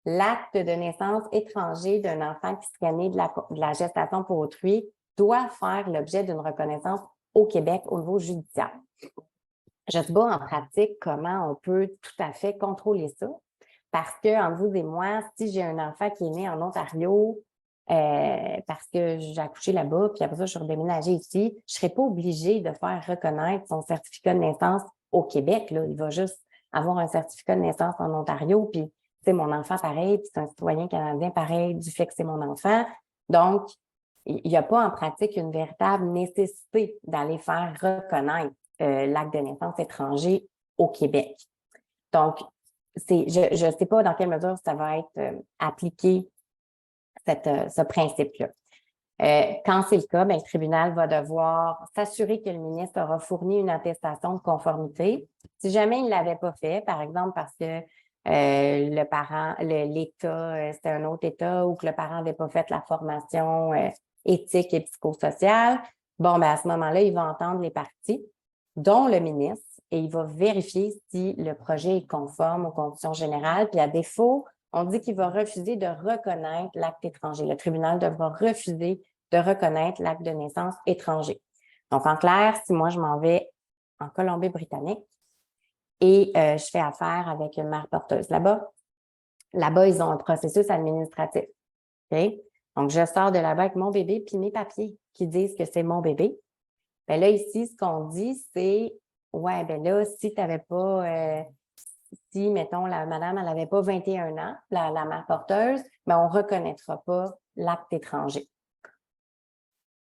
l'acte de naissance étranger d'un enfant qui serait né de la gestation pour autrui doit faire l'objet d'une reconnaissance au Québec au niveau judiciaire. Je ne sais pas en pratique comment on peut tout à fait contrôler ça, parce que entre vous et moi, si j'ai un enfant qui est né en Ontario, parce que j'ai accouché là-bas, puis après ça, je suis redéménagée ici, je ne serais pas obligée de faire reconnaître son certificat de naissance au Québec. Là. Il va juste avoir un certificat de naissance en Ontario, puis c'est mon enfant pareil, puis c'est un citoyen canadien pareil, du fait que c'est mon enfant. Donc, il n'y a pas en pratique une véritable nécessité d'aller faire reconnaître l'acte de naissance étranger au Québec. Donc, je ne sais pas dans quelle mesure ça va être appliqué, ce principe-là. Quand c'est le cas, bien, le tribunal va devoir s'assurer que le ministre aura fourni une attestation de conformité. Si jamais il ne l'avait pas fait, par exemple parce que le parent, l'État, c'était un autre État ou que le parent n'avait pas fait la formation éthique et psychosociale, bon, ben à ce moment-là, il va entendre les parties, dont le ministre, et il va vérifier si le projet est conforme aux conditions générales. Puis à défaut, on dit qu'il va refuser de reconnaître l'acte étranger. Le tribunal devra refuser de reconnaître l'acte de naissance étranger. Donc, en clair, si moi, je m'en vais en Colombie-Britannique et je fais affaire avec une mère porteuse là-bas, ils ont un processus administratif. Okay? Donc, je sors de là-bas avec mon bébé puis mes papiers qui disent que c'est mon bébé. Bien là, ici, ce qu'on dit, c'est ouais, ben là, si tu n'avais pas, si, mettons, la madame, elle n'avait pas 21 ans, la mère porteuse, ben on ne reconnaîtra pas l'acte étranger.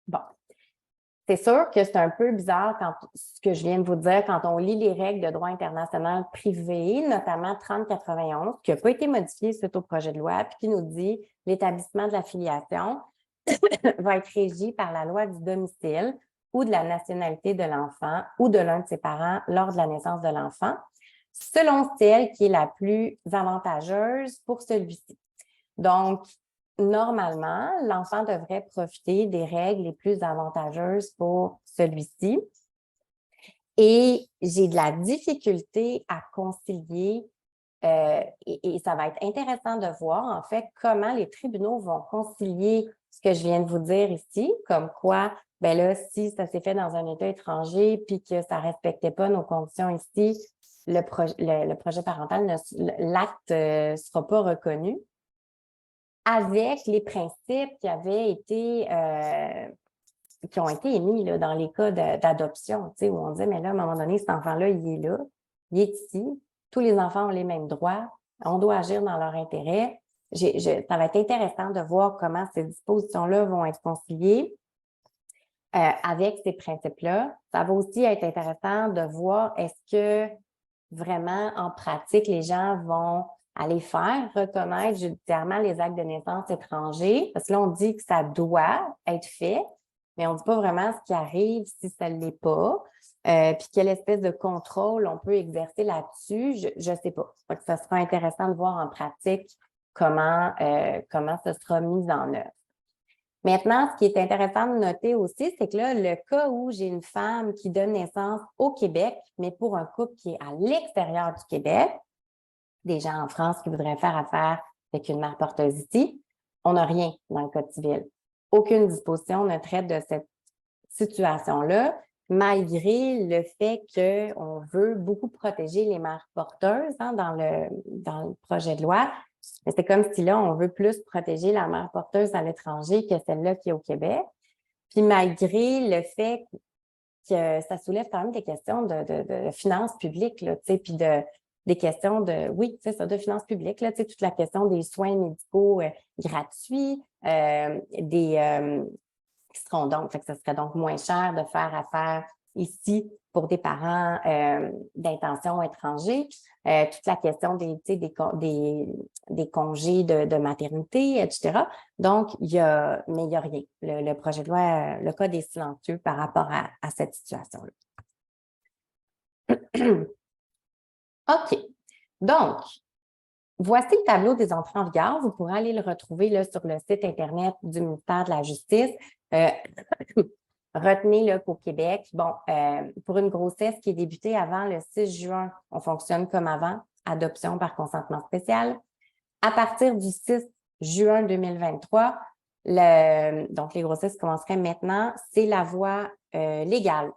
Bon. C'est sûr que c'est un peu bizarre ce que je viens de vous dire quand on lit les règles de droit international privé, notamment 3091, qui n'a pas été modifié suite au projet de loi, puis qui nous dit l'établissement de la filiation va être régi par la loi du domicile ou de la nationalité de l'enfant ou de l'un de ses parents lors de la naissance de l'enfant, selon celle qui est la plus avantageuse pour celui-ci. Donc, normalement, l'enfant devrait profiter des règles les plus avantageuses pour celui-ci. Et j'ai de la difficulté à concilier, et ça va être intéressant de voir, en fait, comment les tribunaux vont concilier ce que je viens de vous dire ici, comme quoi, ben là, si ça s'est fait dans un État étranger puis que ça ne respectait pas nos conditions ici, le projet parental, l'acte ne sera pas reconnu, avec les principes qui ont été émis là, dans les cas d'adoption, où on dit, mais là, à un moment donné, cet enfant-là, il est là, il est ici, tous les enfants ont les mêmes droits, on doit agir dans leur intérêt. Ça va être intéressant de voir comment ces dispositions-là vont être conciliées avec ces principes-là. Ça va aussi être intéressant de voir est-ce que vraiment, en pratique, les gens vont aller faire reconnaître judiciairement les actes de naissance étrangers, parce que là, on dit que ça doit être fait, mais on ne dit pas vraiment ce qui arrive si ça ne l'est pas, puis quelle espèce de contrôle on peut exercer là-dessus, je ne sais pas. Donc, ça sera intéressant de voir en pratique comment ça sera mis en œuvre. Maintenant, ce qui est intéressant de noter aussi, c'est que là, le cas où j'ai une femme qui donne naissance au Québec, mais pour un couple qui est à l'extérieur du Québec, des gens en France qui voudraient faire affaire avec une mère porteuse ici, on n'a rien dans le Code civil. Aucune disposition ne traite de cette situation-là, malgré le fait qu'on veut beaucoup protéger les mères porteuses dans le projet de loi. Mais c'est comme si là, on veut plus protéger la mère porteuse à l'étranger que celle-là qui est au Québec. Puis malgré le fait que ça soulève quand même des questions de finances publiques, là, puis des questions de finances publiques, là, toute la question des soins médicaux gratuits, qui seront donc, ça serait donc moins cher de faire affaire ici pour des parents d'intention étrangers. Toute la question des congés de maternité, etc. Donc, mais il n'y a rien. Le projet de loi, le code est silencieux par rapport à cette situation-là. OK. Donc, Voici le tableau des entrées en vigueur. Vous pourrez aller le retrouver là, sur le site Internet du ministère de la Justice. Retenez là, qu'au Québec, bon, pour une grossesse qui est débutée avant le 6 juin, on fonctionne comme avant, adoption par consentement spécial. À partir du 6 juin 2023, donc les grossesses commenceraient maintenant, c'est la voie légale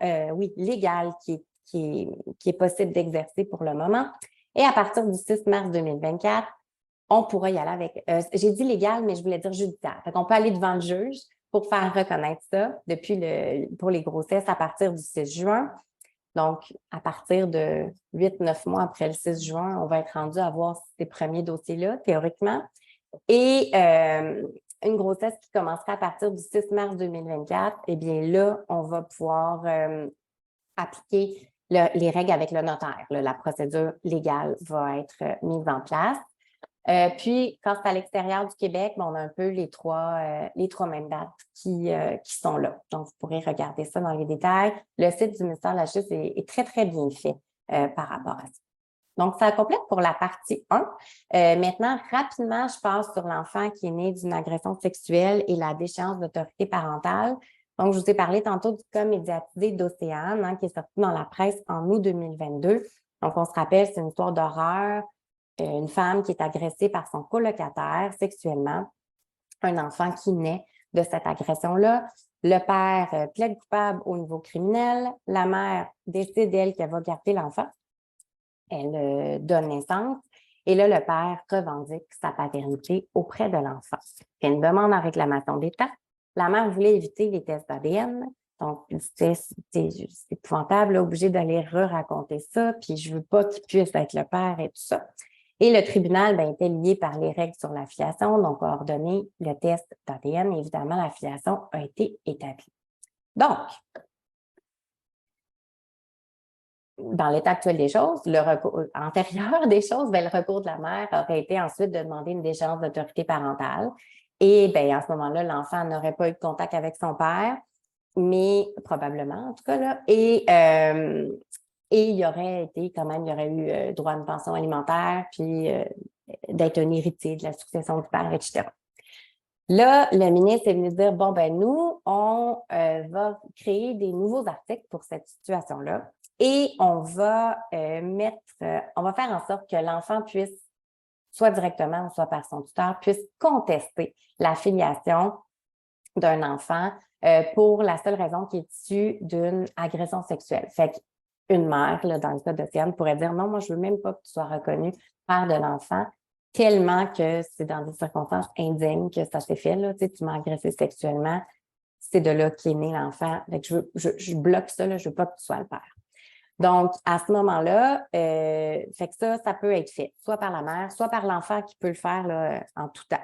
qui est possible d'exercer pour le moment. Et à partir du 6 mars 2024, on pourra y aller avec, j'ai dit légal, mais je voulais dire judiciaire. Fait qu'on peut aller devant le juge pour faire reconnaître ça pour les grossesses à partir du 6 juin. Donc, à partir de 8-9 mois après le 6 juin, on va être rendu à voir ces premiers dossiers-là, théoriquement. Et une grossesse qui commencera à partir du 6 mars 2024, eh bien là, on va pouvoir appliquer les règles avec le notaire. Là, la procédure légale va être mise en place. Puis, quand c'est à l'extérieur du Québec, on a un peu les trois mêmes dates qui sont là. Donc, vous pourrez regarder ça dans les détails. Le site du ministère de la Justice est très, très bien fait par rapport à ça. Donc, ça complète pour la partie 1. Maintenant, rapidement, je passe sur l'enfant qui est né d'une agression sexuelle et la déchéance d'autorité parentale. Donc, je vous ai parlé tantôt du cas médiatisé d'Océane, qui est sorti dans la presse en août 2022. Donc, on se rappelle, c'est une histoire d'horreur. Une femme qui est agressée par son colocataire sexuellement, un enfant qui naît de cette agression-là. Le père plaide coupable au niveau criminel. La mère décide, elle, qu'elle va garder l'enfant. Elle donne naissance. Et là, le père revendique sa paternité auprès de l'enfant. Il fait une demande en réclamation d'État. La mère voulait éviter les tests d'ADN. Donc, c'est épouvantable, obligé d'aller raconter ça, puis je veux pas qu'il puisse être le père et tout ça. Et le tribunal était lié par les règles sur la filiation, donc a ordonné le test d'ADN. Évidemment, la filiation a été établie. Donc, dans l'état actuel des choses, le recours antérieur des choses, le recours de la mère aurait été ensuite de demander une déchéance d'autorité parentale. Et à ce moment-là, l'enfant n'aurait pas eu de contact avec son père, mais probablement en tout cas là. Et il y aurait été quand même, il y aurait eu droit à une pension alimentaire, puis d'être un héritier de la succession du père, etc. Là, le ministre est venu dire, nous, on va créer des nouveaux articles pour cette situation-là et on va on va faire en sorte que l'enfant puisse, soit directement ou soit par son tuteur, puisse contester la filiation d'un enfant pour la seule raison qu'il est issu d'une agression sexuelle. Fait qu'une mère, là, dans le cas d'Océane, pourrait dire non, moi, je veux même pas que tu sois reconnu père de l'enfant, tellement que c'est dans des circonstances indignes que ça s'est fait. Là, tu m'as agressé sexuellement, c'est de là qu'est né l'enfant. Fait que je bloque ça, là, je veux pas que tu sois le père. Donc, à ce moment-là, fait que ça peut être fait, soit par la mère, soit par l'enfant qui peut le faire là, en tout temps.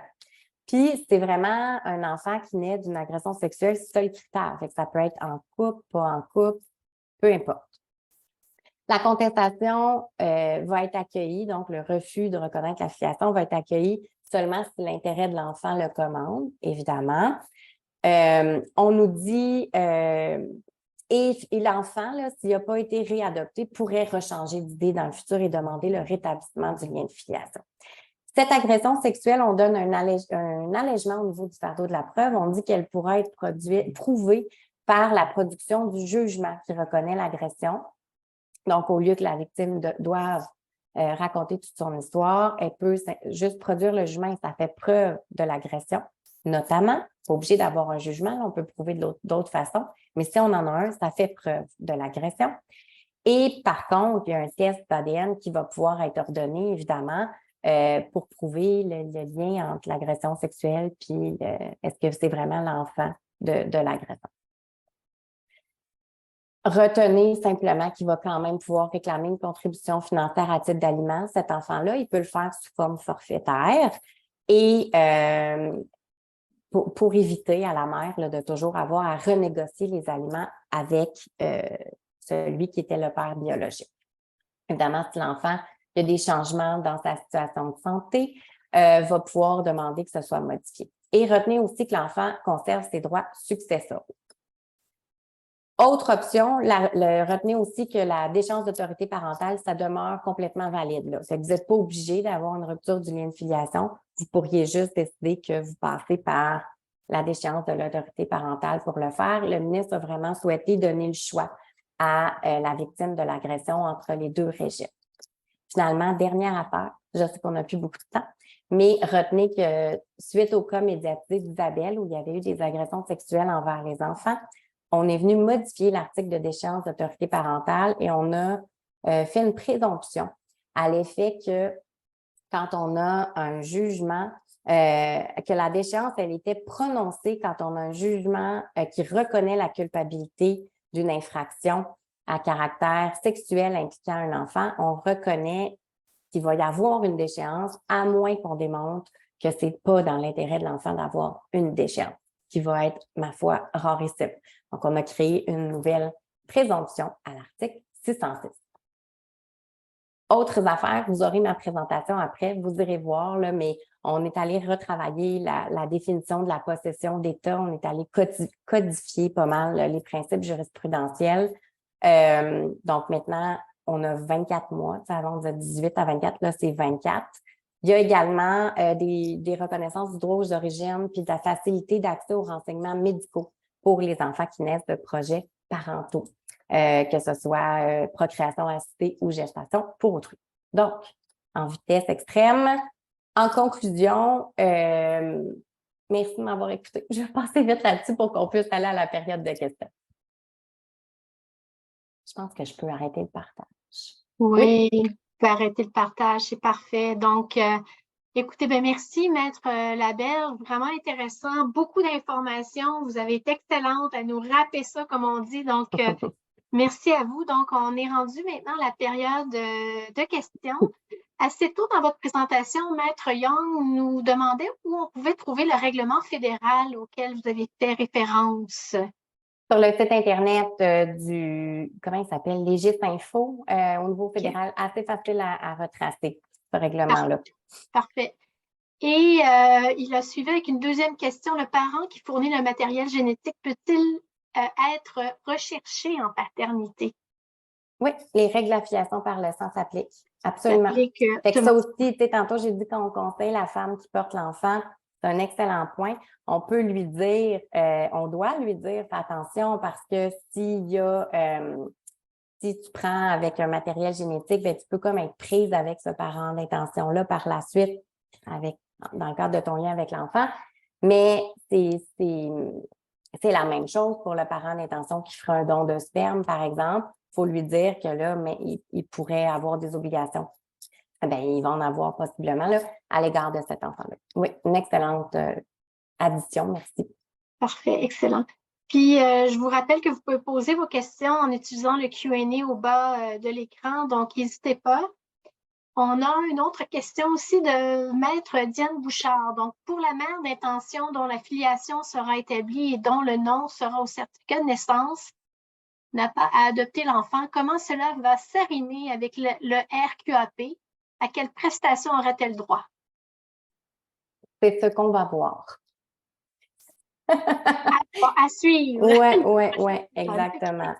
Puis, c'est vraiment un enfant qui naît d'une agression sexuelle, c'est ça le critère. Fait que ça peut être en couple, pas en couple, peu importe. La contestation va être accueillie, donc le refus de reconnaître la filiation va être accueilli seulement si l'intérêt de l'enfant le commande, évidemment. On nous dit, et l'enfant, s'il n'a pas été réadopté, pourrait rechanger d'idée dans le futur et demander le rétablissement du lien de filiation. Cette agression sexuelle, on donne un allègement au niveau du fardeau de la preuve. On dit qu'elle pourra être prouvée par la production du jugement qui reconnaît l'agression. Donc, au lieu que la victime doive raconter toute son histoire, elle peut juste produire le jugement et ça fait preuve de l'agression. Notamment, pas obligé d'avoir un jugement, là, on peut prouver d'autres façons, mais si on en a un, ça fait preuve de l'agression. Et par contre, il y a un test d'ADN qui va pouvoir être ordonné, évidemment, pour prouver le lien entre l'agression sexuelle puis est-ce que c'est vraiment l'enfant de l'agression. Retenez simplement qu'il va quand même pouvoir réclamer une contribution financière à titre d'aliment. Cet enfant-là, il peut le faire sous forme forfaitaire et pour éviter à la mère là, de toujours avoir à renégocier les aliments avec celui qui était le père biologique. Évidemment, si l'enfant il y a des changements dans sa situation de santé, va pouvoir demander que ce soit modifié. Et retenez aussi que l'enfant conserve ses droits successoraux. Autre option, retenez aussi que la déchéance d'autorité parentale, ça demeure complètement valide. Là. Vous n'êtes pas obligé d'avoir une rupture du lien de filiation. Vous pourriez juste décider que vous passez par la déchéance de l'autorité parentale pour le faire. Le ministre a vraiment souhaité donner le choix à la victime de l'agression entre les deux régimes. Finalement, dernière affaire, je sais qu'on n'a plus beaucoup de temps, mais retenez que suite au cas médiatique d'Isabelle, où il y avait eu des agressions sexuelles envers les enfants, on est venu modifier l'article de déchéance d'autorité parentale et on a fait une présomption à l'effet que quand on a un jugement, que la déchéance, elle était prononcée quand on a un jugement qui reconnaît la culpabilité d'une infraction à caractère sexuel impliquant un enfant, on reconnaît qu'il va y avoir une déchéance, à moins qu'on démontre que ce n'est pas dans l'intérêt de l'enfant d'avoir une déchéance, qui va être, ma foi, rarissime. Donc, on a créé une nouvelle présomption à l'article 606. Autres affaires, vous aurez ma présentation après, vous irez voir, là, mais on est allé retravailler la définition de la possession d'État, on est allé codifier pas mal les principes jurisprudentiels. Donc maintenant, on a 24 mois, avant on disait 18 à 24, là c'est 24. Il y a également des reconnaissances du droit aux origines puis de la facilité d'accès aux renseignements médicaux pour les enfants qui naissent de projets parentaux. Que ce soit procréation assistée ou gestation pour autrui. Donc, en vitesse extrême. En conclusion, merci de m'avoir écouté. Je vais passer vite là-dessus pour qu'on puisse aller à la période de questions. Je pense que je peux arrêter le partage. Oui, vous pouvez arrêter le partage, c'est parfait. Donc, écoutez, merci, Maître Laberge, vraiment intéressant, beaucoup d'informations. Vous avez été excellente à nous rappeler ça, comme on dit. Donc, merci à vous. Donc, on est rendu maintenant à la période de questions. Assez tôt dans votre présentation, Maître Young nous demandait où on pouvait trouver le règlement fédéral auquel vous avez fait référence. Sur le site Internet comment il s'appelle, Légisinfo, au niveau fédéral, assez facile à retracer, ce règlement-là. Parfait. Et il a suivi avec une deuxième question. Le parent qui fournit le matériel génétique peut-il être recherché en paternité? Oui, les règles d'affiliation par le sang s'appliquent. Absolument. Fait que ça aussi, tantôt, j'ai dit qu'on conseille la femme qui porte l'enfant. C'est un excellent point. On peut lui dire, on doit lui dire, fais attention parce que s'il y a, si tu prends avec un matériel génétique, ben, tu peux comme être prise avec ce parent d'intention-là par la suite, dans le cadre de ton lien avec l'enfant. Mais c'est la même chose pour le parent d'intention qui fera un don de sperme, par exemple. Il faut lui dire que là, mais il pourrait avoir des obligations. Ben, il va en avoir possiblement là, à l'égard de cet enfant-là. Oui, une excellente addition, merci. Parfait, excellent. Puis, je vous rappelle que vous pouvez poser vos questions en utilisant le Q&A au bas de l'écran, donc n'hésitez pas. On a une autre question aussi de Maître Diane Bouchard. Donc, pour la mère d'intention dont la filiation sera établie et dont le nom sera au certificat de naissance, n'a pas à adopter l'enfant, comment cela va s'arrimer avec le RQAP? À quelle prestation aura-t-elle droit? C'est ce qu'on va voir. À suivre. Oui, exactement.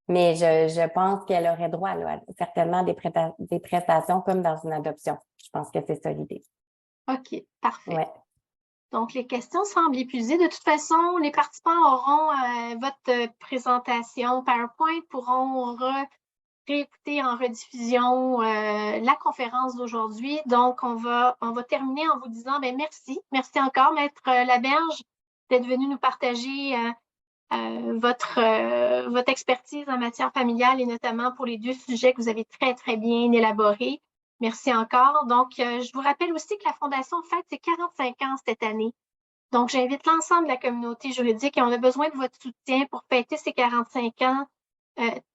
Mais je pense qu'elle aurait droit là, certainement des prestations comme dans une adoption. Je pense que c'est ça l'idée. OK, parfait. Ouais. Donc, les questions semblent épuisées. De toute façon, les participants auront votre présentation PowerPoint, pourront réécouter en rediffusion la conférence d'aujourd'hui. Donc, on va terminer en vous disant merci. Merci encore, Maître Laberge, d'être venu nous partager votre expertise en matière familiale et notamment pour les deux sujets que vous avez très, très bien élaborés. Merci encore. Donc, je vous rappelle aussi que la Fondation fête ses 45 ans cette année. Donc, j'invite l'ensemble de la communauté juridique et on a besoin de votre soutien pour fêter ces 45 ans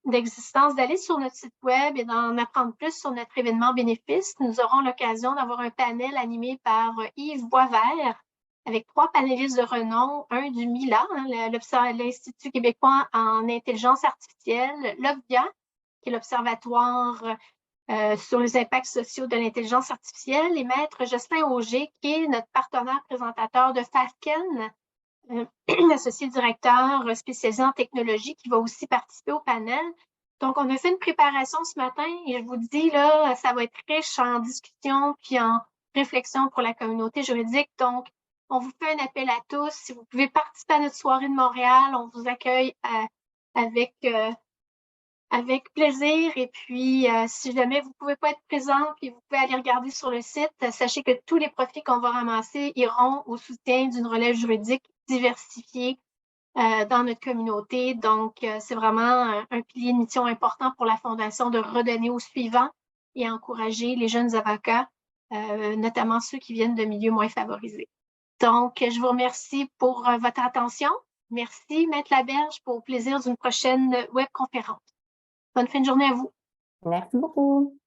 d'existence, d'aller sur notre site web et d'en apprendre plus sur notre événement bénéfice. Nous aurons l'occasion d'avoir un panel animé par Yves Boisvert avec 3 panélistes de renom, un du MILA, l'Institut québécois en intelligence artificielle, l'OVIA, qui est l'Observatoire sur les impacts sociaux de l'intelligence artificielle, et Maître Jocelyn Auger, qui est notre partenaire présentateur de FAFCEN, associé directeur spécialisé en technologie, qui va aussi participer au panel. Donc, on a fait une préparation ce matin et je vous dis, là, ça va être riche en discussion puis en réflexion pour la communauté juridique. Donc, on vous fait un appel à tous. Si vous pouvez participer à notre soirée de Montréal, on vous accueille avec plaisir. Et puis, si jamais vous ne pouvez pas être présent, puis vous pouvez aller regarder sur le site, sachez que tous les profits qu'on va ramasser iront au soutien d'une relève juridique diversifiée dans notre communauté. Donc, c'est vraiment un pilier de mission important pour la Fondation de redonner aux suivants et encourager les jeunes avocats, notamment ceux qui viennent de milieux moins favorisés. Donc, je vous remercie pour votre attention. Merci, Maître Laberge, pour le plaisir d'une prochaine webconférence. Bonne fin de journée à vous. Merci beaucoup.